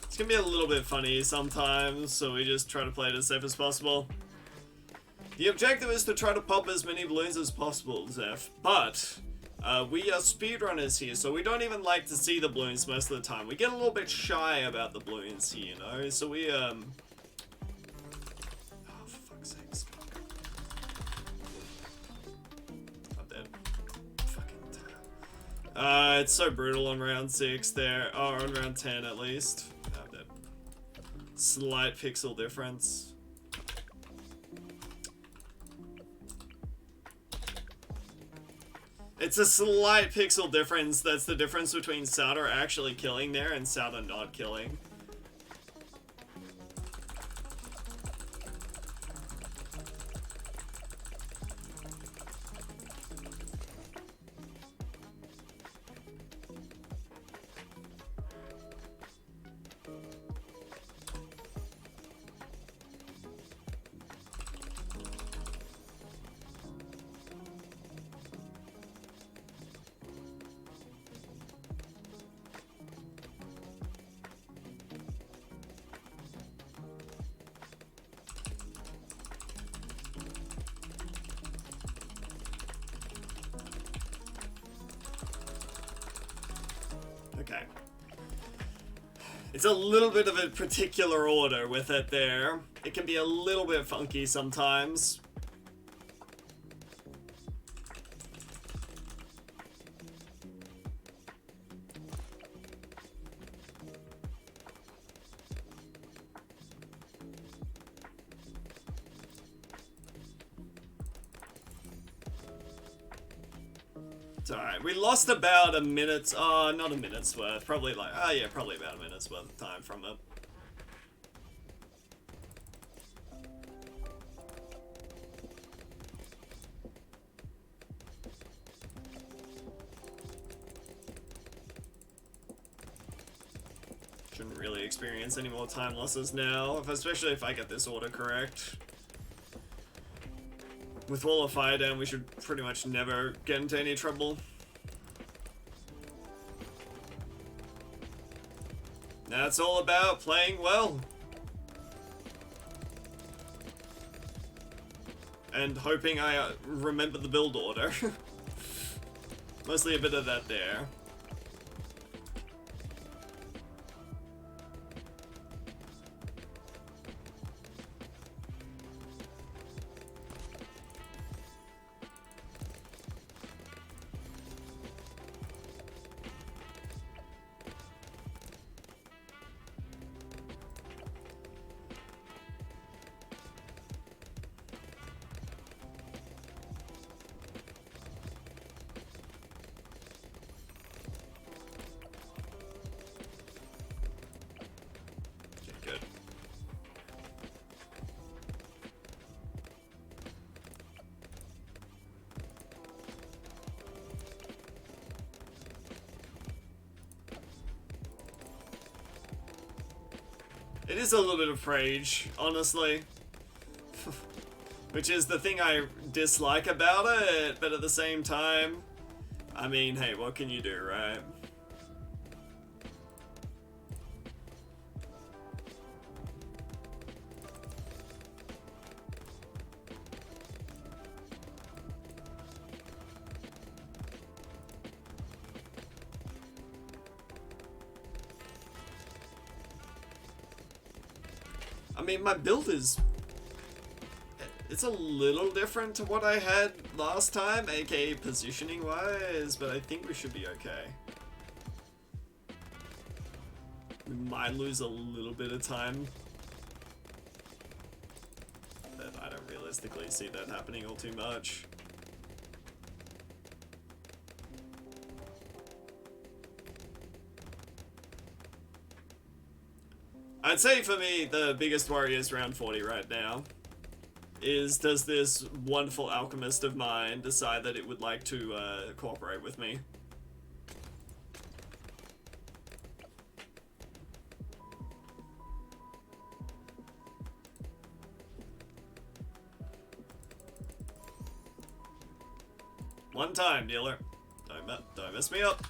It's gonna be a little bit funny sometimes, so we just try to play it as safe as possible. The objective is to try to pop as many balloons as possible, Zeph, but we are speedrunners here, so we don't even like to see the balloons most of the time. We get a little bit shy about the balloons here, you know, so we, oh, for fuck's sakes. I'm dead. Fucking damn. It's so brutal on round 6 there, or on round 10 at least. Slight pixel difference. It's a slight pixel difference. That's the difference between Sauter actually killing there and Sauter not killing. Okay. It's a little bit of a particular order with it there. It can be a little bit funky sometimes. It's alright. We lost about a minute's, not a minute's worth. Probably like, yeah, probably about a minute's worth of time from it. Shouldn't really experience any more time losses now, especially if I get this order correct. With Wall of Fire down, we should pretty much never get into any trouble. Now it's all about playing well. And hoping I remember the build order. Mostly a bit of that there. It is a little bit of rage, honestly. Which is the thing I dislike about it, but at the same time, I mean, hey, what can you do, right? I mean, my build is... it's a little different to what I had last time, aka positioning-wise, but I think we should be okay. We might lose a little bit of time. But I don't realistically see that happening all too much. I'd say for me, the biggest worry is round 40 right now. Is, does this wonderful alchemist of mine decide that it would like to cooperate with me? One time, dealer. Don't mess me up.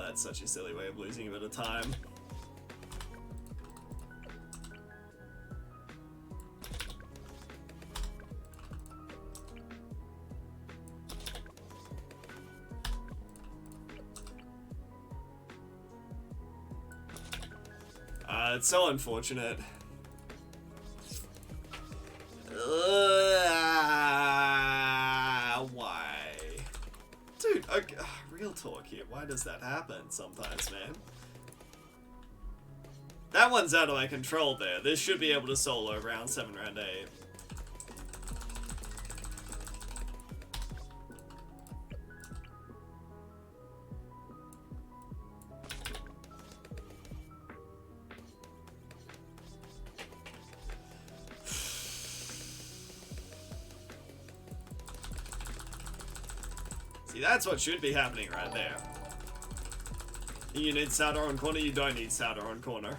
That's such a silly way of losing a bit of time. It's so unfortunate. Why? Dude, okay, real talk here. Why does that happen sometimes, man? That one's out of my control there. This should be able to solo round 7, round 8. See, that's what should be happening right there. You need Souter on corner, you don't need Souter on corner.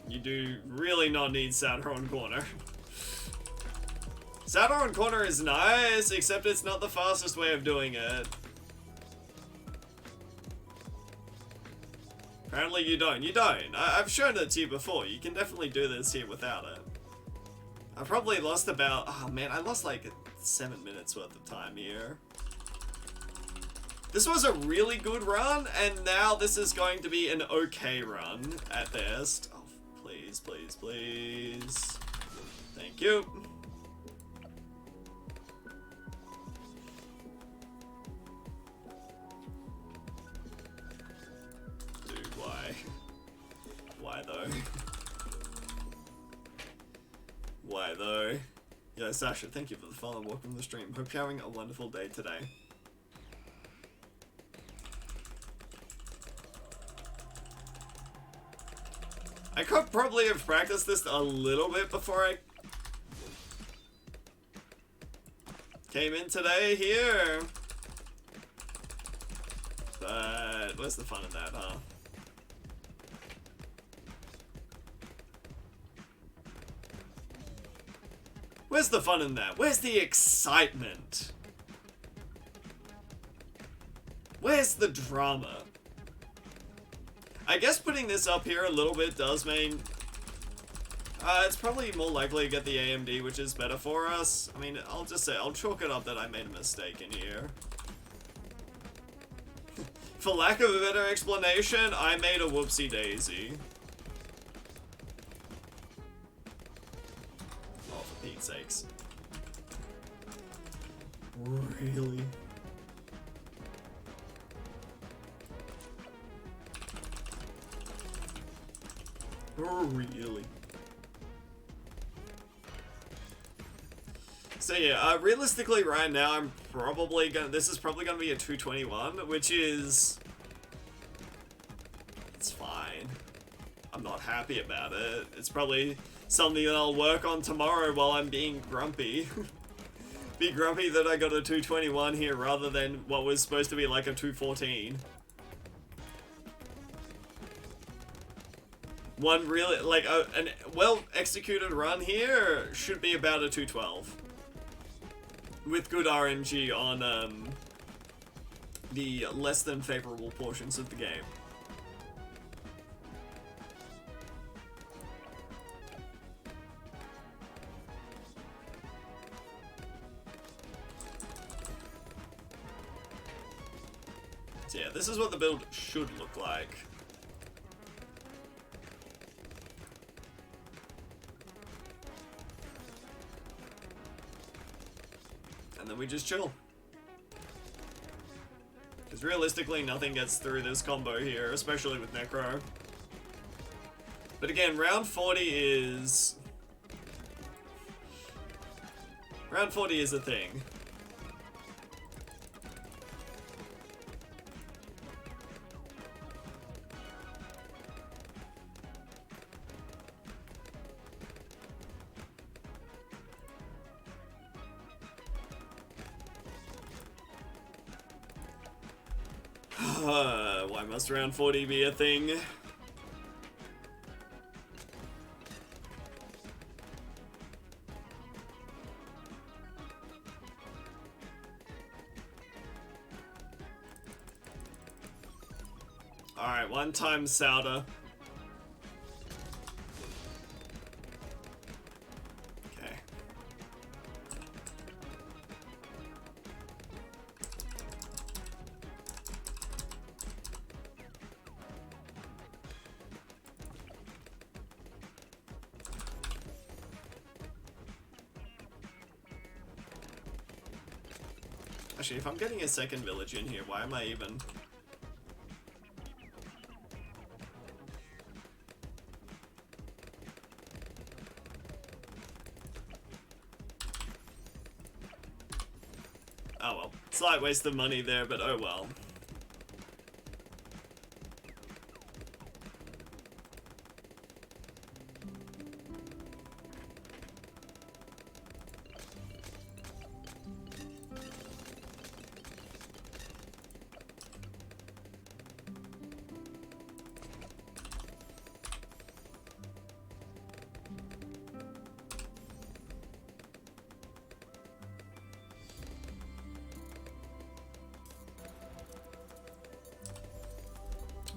You do really not need Souter on corner. Souter on corner is nice, except it's not the fastest way of doing it. Apparently you don't. You don't. I've shown it to you before. You can definitely do this here without it. I probably lost about... oh man, I lost like 7 minutes worth of time here. This was a really good run, and now this is going to be an okay run at best. Oh, please, please, please. Thank you. Dude, why? Why though? Why guy, though. Yeah, Sasha, thank you for the follow. Welcome to the stream. Hope you're having a wonderful day today. I could probably have practiced this a little bit before I came in today here. But where's the fun in that, huh? Where's the fun in that? Where's the excitement? Where's the drama? I guess putting this up here a little bit does mean it's probably more likely to get the AMD, which is better for us. I mean, I'll just say, I'll chalk it up that I made a mistake in here. For lack of a better explanation, I made a whoopsie daisy. Oh, for Pete's sakes. Really? Really? So yeah, realistically right now I'm probably gonna, this is probably gonna be a 221, which is, it's fine. I'm not happy about it. It's probably something that I'll work on tomorrow while I'm being grumpy. Be grumpy that I got a 221 here rather than what was supposed to be like a 214. One really, like, a well-executed run here should be about a 212. With good RNG on, the less than favorable portions of the game. So yeah, this is what the build should look like. And then we just chill. Because realistically, nothing gets through this combo here, especially with Necro. But again, round 40 is... round 40 is a thing. Why must round 40 be a thing? Alright, one time Sauda. Okay. Actually, if I'm getting a second village in here, why am I even... oh well. Slight waste of money there, but oh well.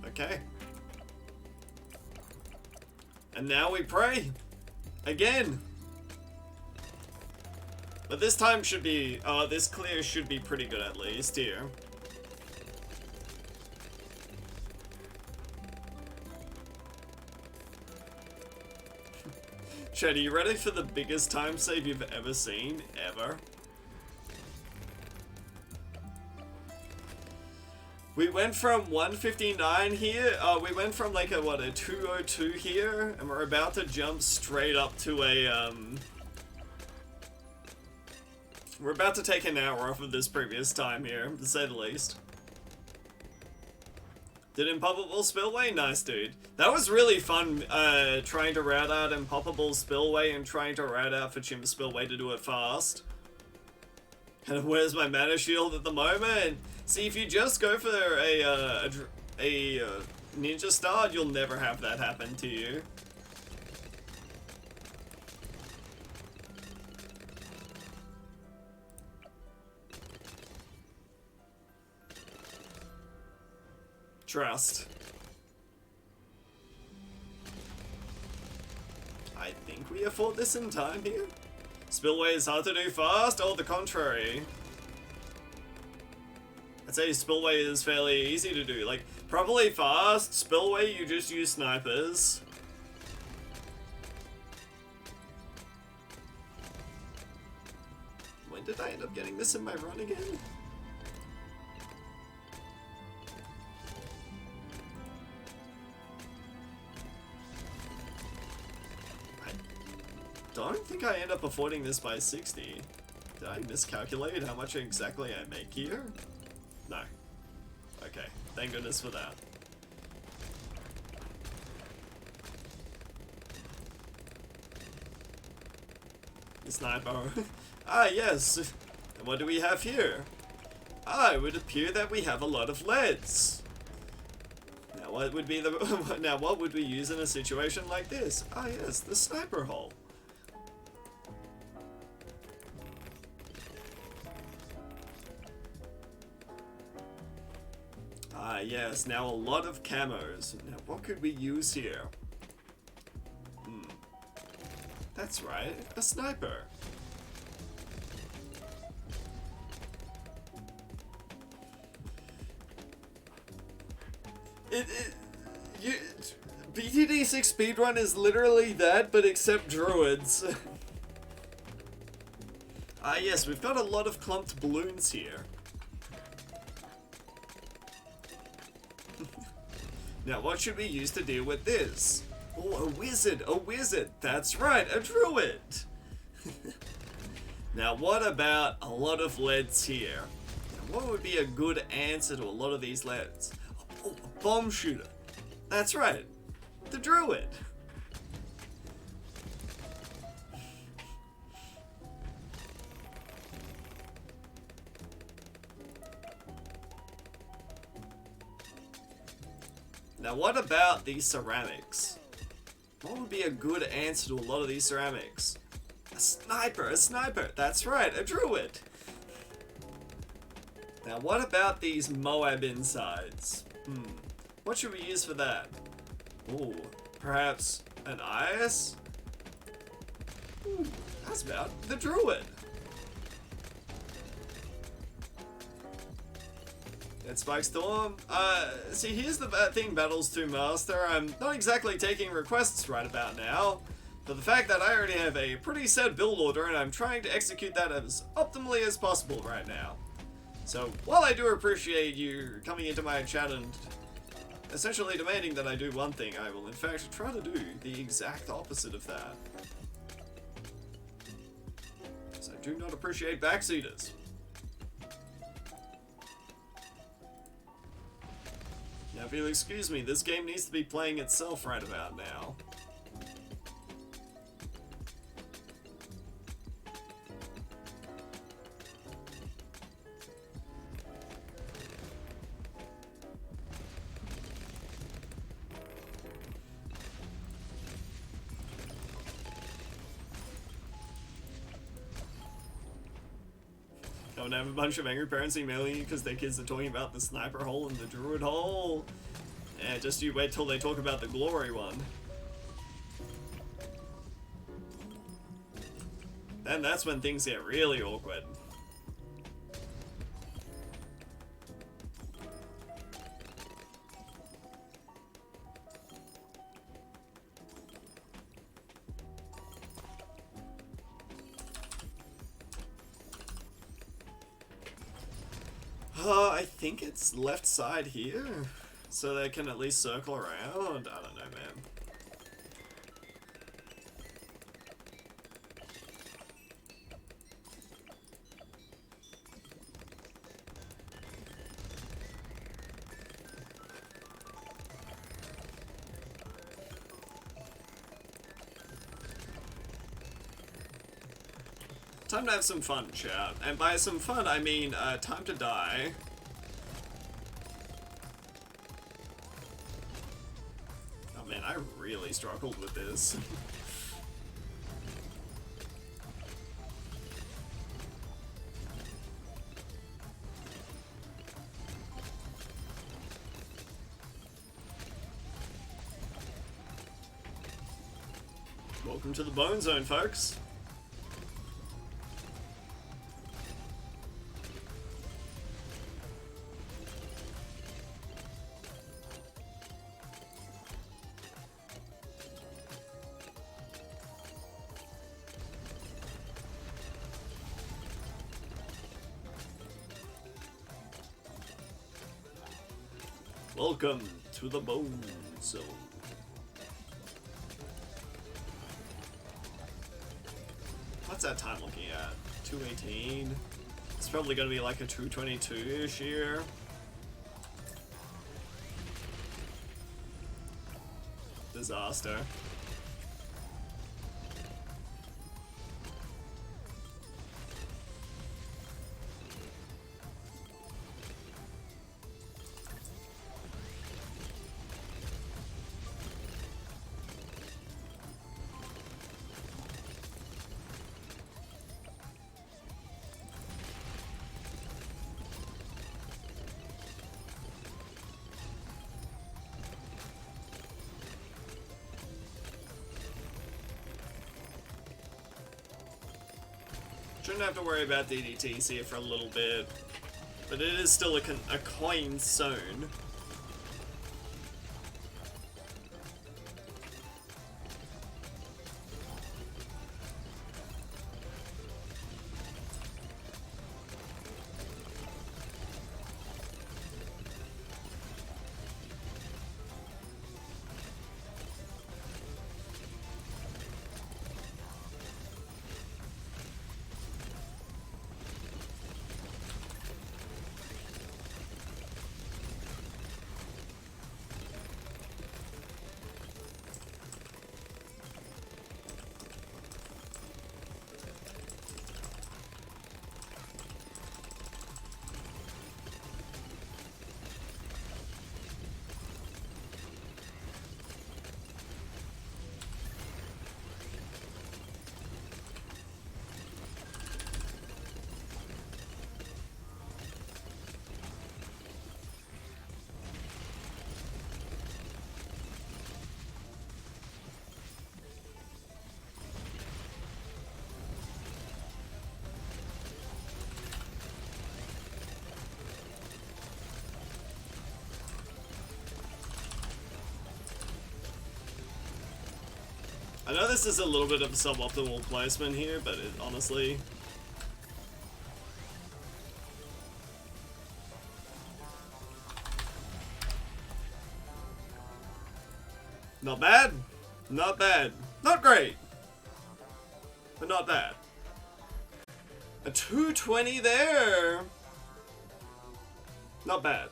Okay. And now we pray. Again. But this time should be, this clear should be pretty good at least here. Chad, are you ready for the biggest time save you've ever seen? Ever? We went from 159 here, we went from like a 202 here, and we're about to jump straight up to a, We're about to take an hour off of this previous time here, to say the least. Did Impoppable Spillway? Nice, dude. That was really fun, trying to route out Impoppable Spillway and trying to route out for Chimp Spillway to do it fast. And where's my mana shield at the moment? See, if you just go for a ninja start, you'll never have that happen to you. Trust. I think we have fought this in time here. Spillway is hard to do fast, or the contrary. I'd say Spillway is fairly easy to do. Like, probably fast, Spillway you just use snipers. When did I end up getting this in my run again? Don't think I end up avoiding this by 60. Did I miscalculate how much exactly I make here? No. Okay, thank goodness for that. The sniper. Ah, yes. And what do we have here? Ah, it would appear that we have a lot of leads. Now what would be the now what would we use in a situation like this? Ah, yes, the sniper hole. Ah, yes, now a lot of camos. Now, what could we use here? That's right, a sniper. TD6 speedrun is literally that, but except druids. Ah, yes, we've got a lot of clumped balloons here. Now, what should we use to deal with this? Oh, a wizard, a wizard. That's right, a druid. Now, what about a lot of leads here? Now, what would be a good answer to a lot of these leads? Oh, a bomb shooter. That's right, the druid. Now, what about these ceramics? What would be a good answer to a lot of these ceramics? A sniper, a sniper. That's right, a druid. Now, what about these Moab insides? What should we use for that? Ooh, perhaps an ice? Ooh, that's about the druid. Dead Spike Storm. See, here's the thing, Battles to Master. I'm not exactly taking requests right about now, for the fact that I already have a pretty set build order and I'm trying to execute that as optimally as possible right now. So, while I do appreciate you coming into my chat and essentially demanding that I do one thing, I will in fact try to do the exact opposite of that. So I do not appreciate backseaters. Now, if you'll excuse me, this game needs to be playing itself right about now. Going to have a bunch of angry parents emailing you because their kids are talking about the sniper hole and the druid hole. Yeah, just you wait till they talk about the glory one. Then that's when things get really awkward. I think it's left side here, so they can at least circle around. I don't know, man. Time to have some fun, chat. And by some fun, I mean, time to die. Oh man, I really struggled with this. Welcome to the Bone Zone, folks. Welcome to the Bone Zone. What's that time looking at? 2:18? It's probably gonna be like a 2:22-ish here. Disaster. Shouldn't have to worry about DDTs here for a little bit, but it is still a coin zone. I know this is a little bit of a suboptimal placement here, but it honestly... Not bad. Not bad. Not great. But not bad. A 220 there. Not bad.